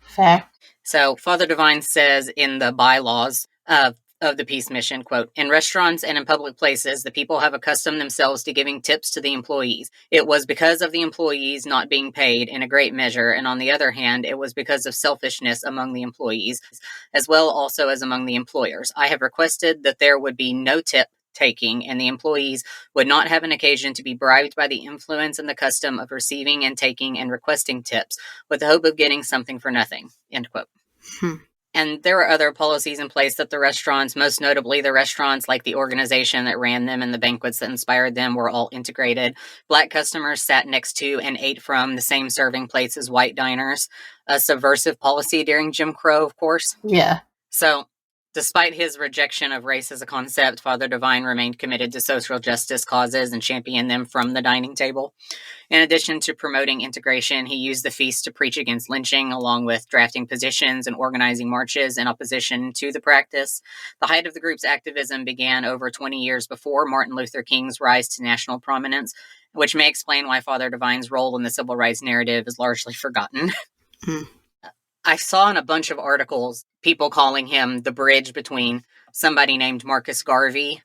Fact.
So Father Divine says in the bylaws of the Peace Mission, quote, in restaurants and in public places, the people have accustomed themselves to giving tips to the employees. It was because of the employees not being paid in a great measure, and on the other hand, it was because of selfishness among the employees, as well also as among the employers. I have requested that there would be no tip taking, and the employees would not have an occasion to be bribed by the influence and the custom of receiving and taking and requesting tips with the hope of getting something for nothing, end quote. And there were other policies in place that the restaurants, most notably the restaurants like the organization that ran them and the banquets that inspired them, were all integrated. Black customers sat next to and ate from the same serving plates as white diners, a subversive policy during Jim Crow, of course.
Yeah.
So, despite his rejection of race as a concept, Father Divine remained committed to social justice causes and championed them from the dining table. In addition to promoting integration, he used the feast to preach against lynching, along with drafting petitions and organizing marches in opposition to the practice. The height of the group's activism began over 20 years before Martin Luther King's rise to national prominence, which may explain why Father Divine's role in the civil rights narrative is largely forgotten. I saw in a bunch of articles people calling him the bridge between somebody named Marcus Garvey.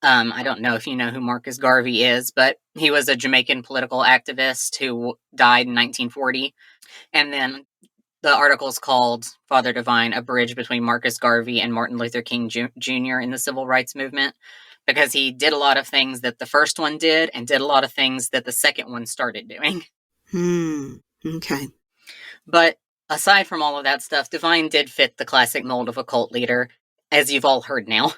I don't know if you know who Marcus Garvey is, but he was a Jamaican political activist who died in 1940. And then the article's called Father Divine, a bridge between Marcus Garvey and Martin Luther King Jr. in the civil rights movement, because he did a lot of things that the first one did and did a lot of things that the second one started doing.
Okay.
But aside from all of that stuff, Divine did fit the classic mold of a cult leader, as you've all heard now.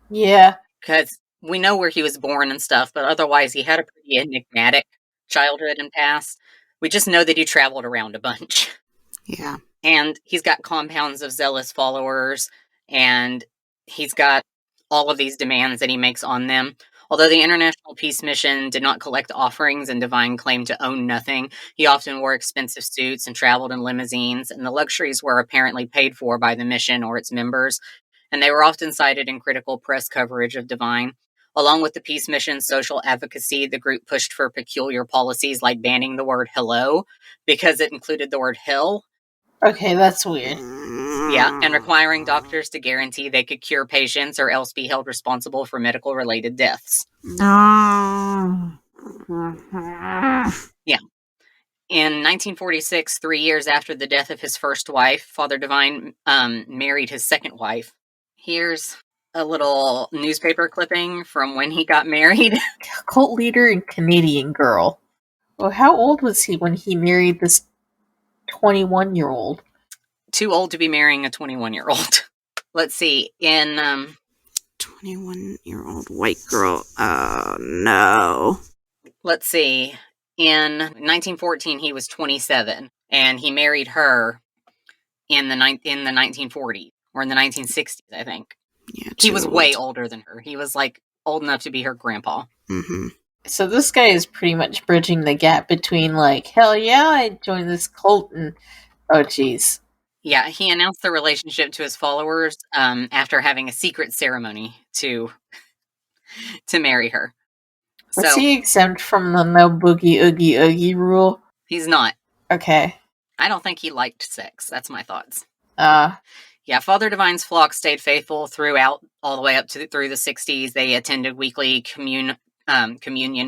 Yeah.
Because we know where he was born and stuff, but otherwise he had a pretty enigmatic childhood and past. We just know that he traveled around a bunch.
Yeah.
And he's got compounds of zealous followers, and he's got all of these demands that he makes on them. Although the International Peace Mission did not collect offerings and Divine claimed to own nothing, he often wore expensive suits and traveled in limousines, and the luxuries were apparently paid for by the mission or its members, and they were often cited in critical press coverage of Divine. Along with the Peace Mission's social advocacy, the group pushed for peculiar policies like banning the word hello because it included the word hell.
Okay, that's weird.
Yeah, and requiring doctors to guarantee they could cure patients or else be held responsible for medical-related deaths.
No.
Yeah. In 1946, 3 years after the death of his first wife, Father Divine married his second wife. Here's a little newspaper clipping from when he got married.
Cult leader and Canadian girl. Well, how old was he when he married this 21-year-old?
Too old to be marrying a 21-year-old. Let's see. In
21-year-old white girl. Oh, no.
let's see. In 1914, he was 27, and he married her in the 1940s or in the 1960s, I think.
Yeah,
He was way
old.
older than her. He was like old enough to be her grandpa.
Mm-hmm.
So this guy is pretty much bridging the gap between like, hell yeah, I joined this cult, and oh jeez.
Yeah, he announced the relationship to his followers after having a secret ceremony to marry her.
Was
So
he exempt from the no boogie oogie oogie rule?
he's not.
Okay.
I don't think he liked sex. That's my thoughts.
Uh,
Yeah, Father Divine's flock stayed faithful throughout, all the way up to through the 60s. They attended weekly communion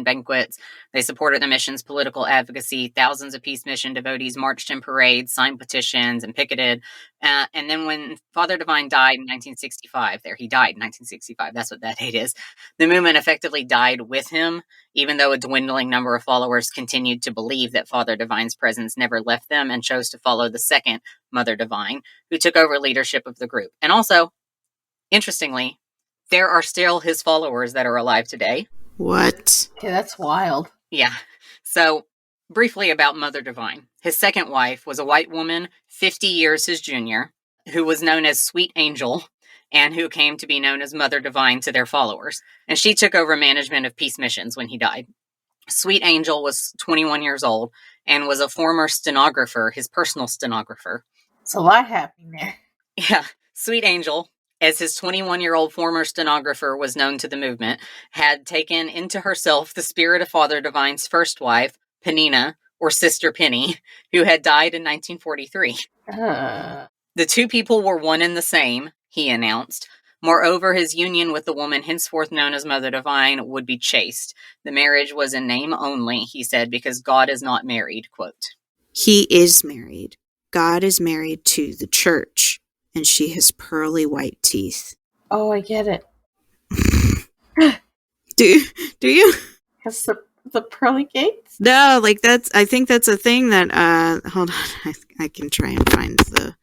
banquets. They supported the mission's political advocacy. Thousands of peace mission devotees marched in parades, signed petitions, and picketed. And then when Father Divine died in 1965, he died in 1965. That's what that date is. The movement effectively died with him, even though a dwindling number of followers continued to believe that Father Divine's presence never left them and chose to follow the second Mother Divine, who took over leadership of the group. And also, interestingly, there are still his followers that are alive today.
What?
okay, that's wild.
Yeah. So, briefly about Mother Divine. His second wife was a white woman, 50 years his junior, who was known as Sweet Angel, and who came to be known as Mother Divine to their followers. And she took over management of peace missions when he died. Sweet Angel was 21 years old and was a former stenographer, his personal stenographer.
It's a lot happening there.
Yeah, Sweet Angel, as his 21-year-old former stenographer was known to the movement, had taken into herself the spirit of Father Divine's first wife, Penina, or Sister Penny, who had died in 1943. The two people were one and the same, he announced. Moreover, his union with the woman henceforth known as Mother Divine would be chaste. The marriage was in name only, he said, because God is not married, quote.
He is married. God is married to the church, and she has pearly white teeth.
Oh, I get it.
Do you?
Has the pearly gates?
No, like I think that's a thing that, hold on, I can try and find the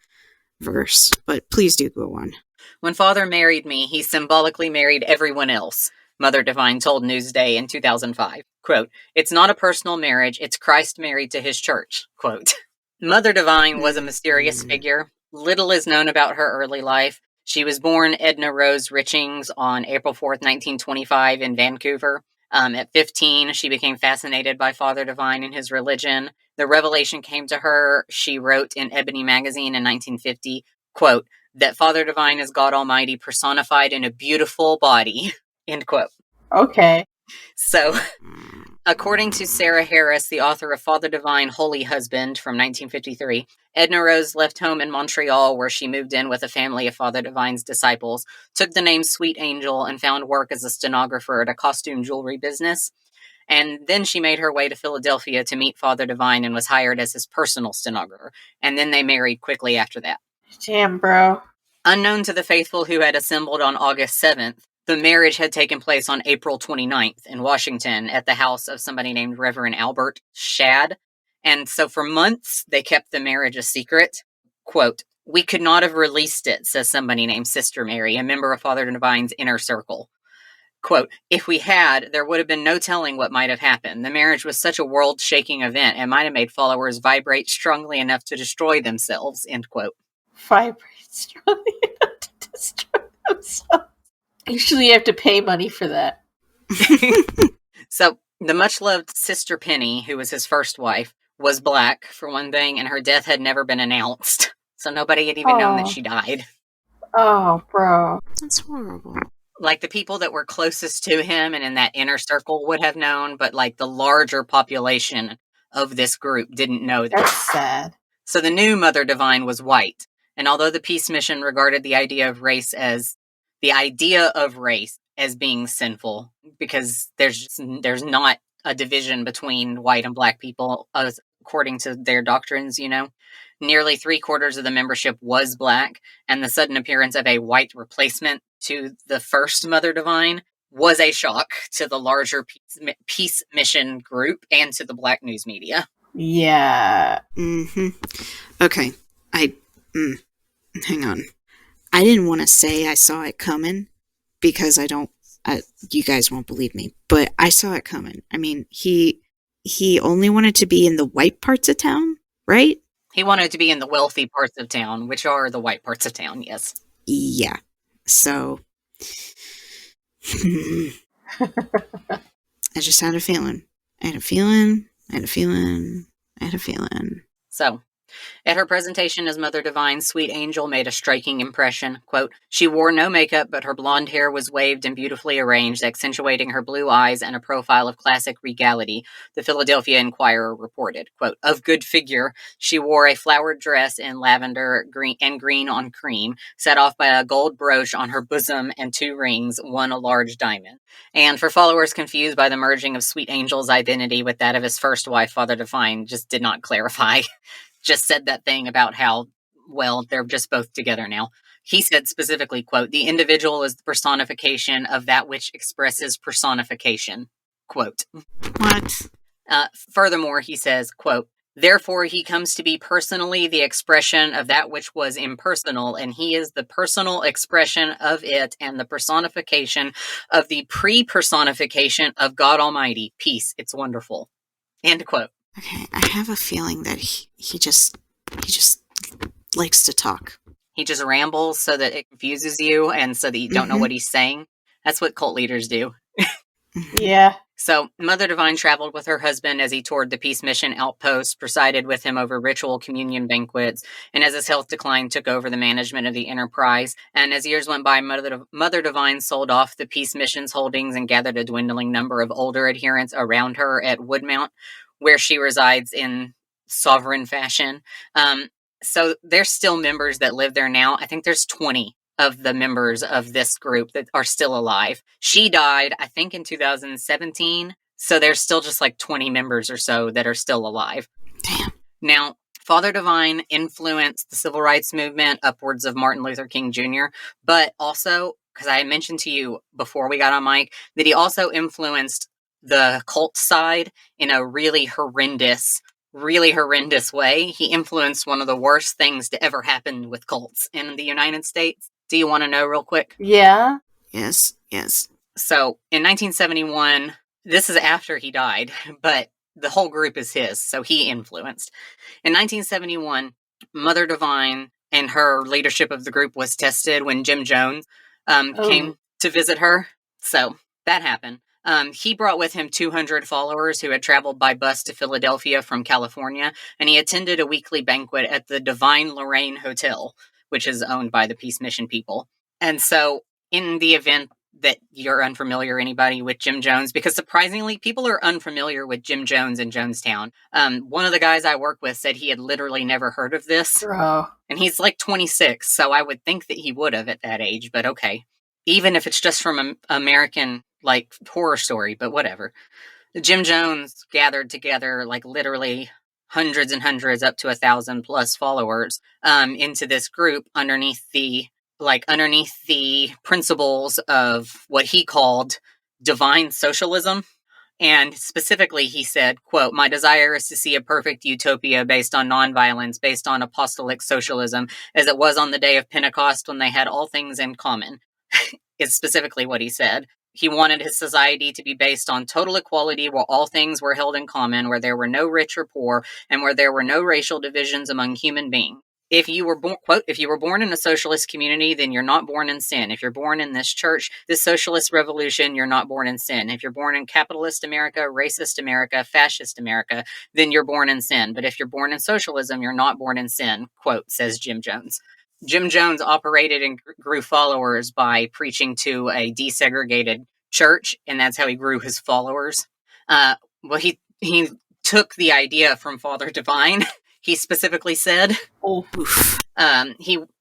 verse, but please do go on.
When Father married me, he symbolically married everyone else, Mother Divine told Newsday in 2005. Quote, it's not a personal marriage, it's Christ married to his church, quote. Mother Divine was a mysterious figure. Little is known about her early life. She was born Edna Rose Richings on April 4th, 1925 in Vancouver. At 15, she became fascinated by Father Divine and his religion. The revelation came to her, she wrote in Ebony magazine in 1950, quote, that Father Divine is God Almighty personified in a beautiful body, end quote.
Okay.
So, according to Sarah Harris, the author of Father Divine, Holy Husband from 1953, Edna Rose left home in Montreal, where she moved in with a family of Father Divine's disciples, took the name Sweet Angel, and found work as a stenographer at a costume jewelry business. And then she made her way to Philadelphia to meet Father Divine and was hired as his personal stenographer. And then they married quickly after that.
Damn, bro.
Unknown to the faithful who had assembled on August 7th, the marriage had taken place on April 29th in Washington at the house of somebody named Reverend Albert Shadd. And so for months, they kept the marriage a secret. Quote, we could not have released it, says somebody named Sister Mary, a member of Father Divine's inner circle. Quote, if we had, there would have been no telling what might have happened. The marriage was such a world-shaking event, it might have made followers vibrate strongly enough to destroy themselves, end quote.
Vibrate strongly enough to destroy themselves. Usually you have to pay money for that.
So, the much-loved Sister Penny, who was his first wife, was black, for one thing, and her death had never been announced. So nobody had even known that she died.
Oh, bro.
That's horrible.
Like, the people that were closest to him and in that inner circle would have known, but, like, the larger population of this group didn't know that.
That's sad.
So the new Mother Divine was white, and although the peace mission regarded the idea of race as being sinful, because there's not a division between white and black people according to their doctrines, nearly 3/4 of the membership was black, and the sudden appearance of a white replacement to the first Mother Divine was a shock to the larger peace mission group and to the black news media.
Yeah.
Okay. Hang on. I didn't want to say I saw it coming because you guys won't believe me, but I saw it coming. I mean, he only wanted to be in the white parts of town, right?
He wanted to be in the wealthy parts of town, which are the white parts of town, yes.
Yeah. So, I just had a feeling. I had a feeling.
So, at her presentation as Mother Divine, Sweet Angel made a striking impression. Quote, she wore no makeup, but her blonde hair was waved and beautifully arranged, accentuating her blue eyes and a profile of classic regality, the Philadelphia Inquirer reported. Quote, of good figure, she wore a flowered dress in lavender green on cream, set off by a gold brooch on her bosom and 2 rings, one a large diamond. And for followers confused by the merging of Sweet Angel's identity with that of his first wife, Father Divine just did not clarify. Just said that thing about how, well, they're just both together now. He said specifically, quote, the individual is the personification of that which expresses personification, quote.
What?
Furthermore, he says, quote, therefore he comes to be personally the expression of that which was impersonal, and he is the personal expression of it and the personification of the pre-personification of God Almighty. Peace, it's wonderful. End quote.
Okay, I have a feeling that he just likes to talk.
He just rambles so that it confuses you and so that you don't know what he's saying. That's what cult leaders do.
Yeah.
So, Mother Divine traveled with her husband as he toured the peace mission outposts, presided with him over ritual communion banquets, and as his health declined, took over the management of the enterprise. And as years went by, Mother Divine sold off the peace mission's holdings and gathered a dwindling number of older adherents around her at Woodmount, where she resides in sovereign fashion. So there's still members that live there now. I think there's 20 of the members of this group that are still alive. She died, I think, in 2017. So there's still just like 20 members or so that are still alive.
Damn.
Now, Father Divine influenced the civil rights movement upwards of Martin Luther King Jr., but also, because I had mentioned to you before we got on mic, that he also influenced the cult side in a really horrendous way. He influenced one of the worst things to ever happen with cults in the United States. Do you want to know real quick?
Yeah.
Yes.
So, in 1971, this is after he died, but the whole group is his, so he influenced. In 1971, Mother Divine and her leadership of the group was tested when Jim Jones came to visit her. So, that happened. He brought with him 200 followers who had traveled by bus to Philadelphia from California, and he attended a weekly banquet at the Divine Lorraine Hotel, which is owned by the Peace Mission people. And so, in the event that you're unfamiliar, anybody, with Jim Jones, because surprisingly, people are unfamiliar with Jim Jones in Jonestown. One of the guys I work with said he had literally never heard of this.
Bro.
And he's like 26, so I would think that he would have at that age, but okay. Even if it's just from an American, like, horror story, but whatever. Jim Jones gathered together, like, literally hundreds and hundreds, up to 1,000 plus followers, into this group underneath the principles of what he called divine socialism. And specifically, he said, quote, my desire is to see a perfect utopia based on nonviolence, based on apostolic socialism, as it was on the day of Pentecost when they had all things in common. Is specifically what he said. He wanted his society to be based on total equality, where all things were held in common, where there were no rich or poor, and where there were no racial divisions among human beings. If you were born, quote, if you were born in a socialist community, then you're not born in sin. If you're born in this church, this socialist revolution, you're not born in sin. If you're born in capitalist America, racist America, fascist America, then you're born in sin. But if you're born in socialism, you're not born in sin, quote, says Jim Jones. Jim Jones operated and grew followers by preaching to a desegregated church, and that's how he grew his followers. Well, he took the idea from Father Divine. He specifically said,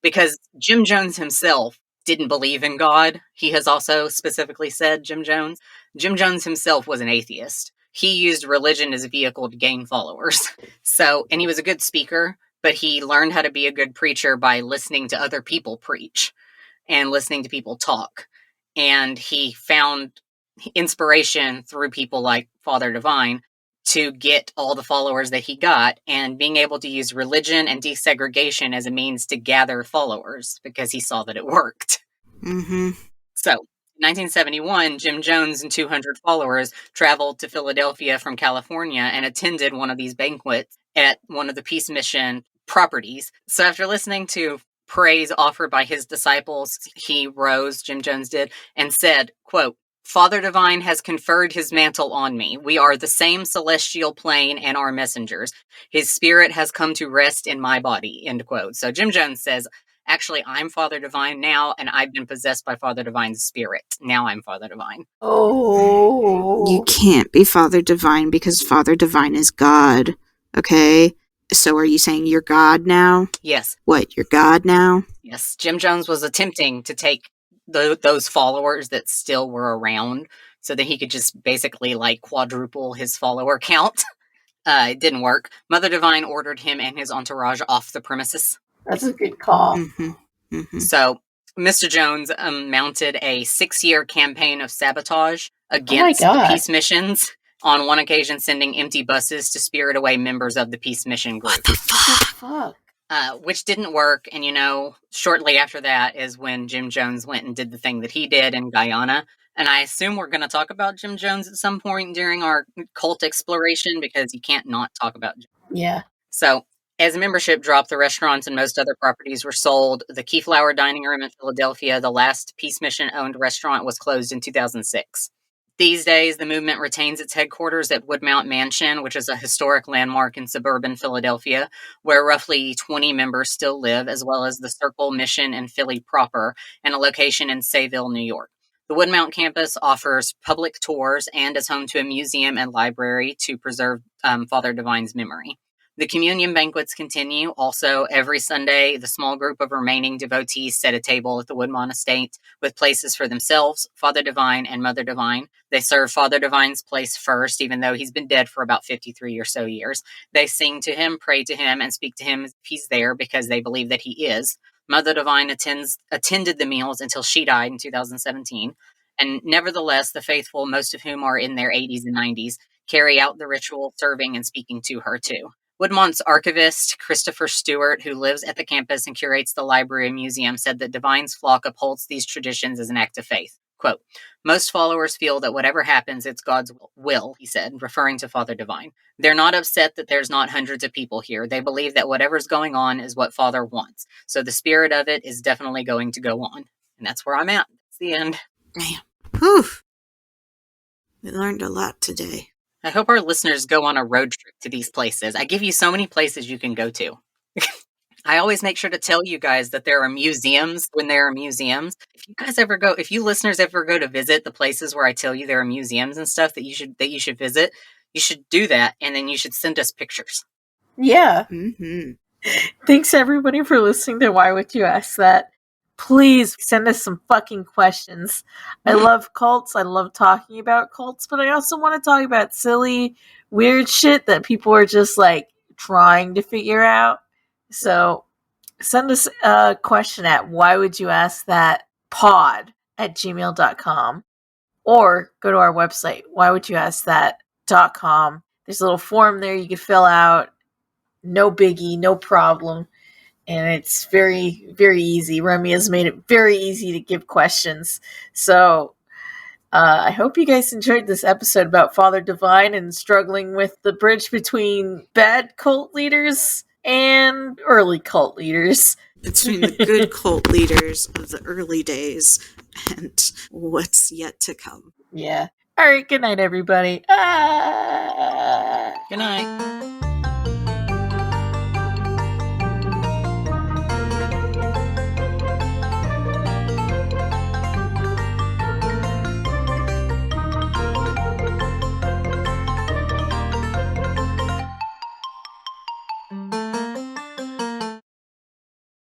because Jim Jones himself didn't believe in God. He has also specifically said, Jim Jones himself was an atheist. he used religion as a vehicle to gain followers. So, and he was a good speaker, but he learned how to be a good preacher by listening to other people preach and listening to people talk. And he found inspiration through people like Father Divine to get all the followers that he got, and being able to use religion and desegregation as a means to gather followers because he saw that it worked.
Mm-hmm.
So, in 1971, Jim Jones and 200 followers traveled to Philadelphia from California and attended one of these banquets at one of the Peace Mission properties. So, after listening to praise offered by his disciples, he rose, Jim Jones did, and said, quote, "Father Divine has conferred his mantle on me. We are the same celestial plane and are messengers. His spirit has come to rest in my body," end quote. So Jim Jones says, actually, I'm Father Divine now, and I've been possessed by Father Divine's spirit. Now I'm Father Divine.
Oh.
You can't be Father Divine because Father Divine is God. Okay? So are you saying you're God now?
Yes.
What, you're God now?
Yes. Jim Jones was attempting to take those followers that still were around so that he could just basically like quadruple his follower count. It didn't work. Mother Divine ordered him and his entourage off the premises.
That's a good call.
Mm-hmm. Mm-hmm.
So Mr. Jones mounted a 6-year campaign of sabotage against the peace missions, on one occasion sending empty buses to spirit away members of the peace mission group.
What the fuck?
Which didn't work. And, shortly after that is when Jim Jones went and did the thing that he did in Guyana. And I assume we're going to talk about Jim Jones at some point during our cult exploration, because you can't not talk about Jim.
Yeah.
So, as membership dropped, the restaurants and most other properties were sold. The Keyflower Dining Room in Philadelphia, the last Peace Mission-owned restaurant, was closed in 2006. These days, the movement retains its headquarters at Woodmount Mansion, which is a historic landmark in suburban Philadelphia, where roughly 20 members still live, as well as the Circle Mission in Philly proper, and a location in Sayville, New York. The Woodmount campus offers public tours and is home to a museum and library to preserve Father Divine's memory. The communion banquets continue. Also, every Sunday, the small group of remaining devotees set a table at the Woodmont estate with places for themselves, Father Divine, and Mother Divine. They serve Father Divine's place first, even though he's been dead for about 53 or so years. They sing to him, pray to him, and speak to him if he's there, because they believe that he is. Mother Divine attended the meals until she died in 2017. And nevertheless, the faithful, most of whom are in their 80s and 90s, carry out the ritual, serving and speaking to her too. Woodmont's archivist, Christopher Stewart, who lives at the campus and curates the library and museum, said that Divine's flock upholds these traditions as an act of faith. Quote, "Most followers feel that whatever happens, it's God's will," he said, referring to Father Divine. "They're not upset that there's not hundreds of people here. They believe that whatever's going on is what Father wants. So the spirit of it is definitely going to go on." And that's where I'm at. That's the end.
Man. Whew. We learned a lot today.
I hope our listeners go on a road trip to these places. I give you so many places you can go to. I always make sure to tell you guys that there are museums when there are museums. If you listeners ever go to visit the places where I tell you there are museums and stuff that you should visit, you should do that, and then you should send us pictures.
Yeah.
Mm-hmm.
Thanks everybody for listening to Why Would You Ask That. Please send us some fucking questions. I love cults. I love talking about cults, but I also want to talk about silly, weird shit that people are just like trying to figure out. So send us a question at whywouldyouskthatpod@gmail.com, or go to our website, whywouldyouskthat.com. There's a little form there you can fill out. No biggie, no problem. And it's very, very easy. Remy has made it very easy to give questions. So I hope you guys enjoyed this episode about Father Divine and struggling with the bridge between bad cult leaders and early cult leaders.
Between the good cult leaders of the early days and what's yet to come.
Yeah. All right. Good night, everybody.
Good night.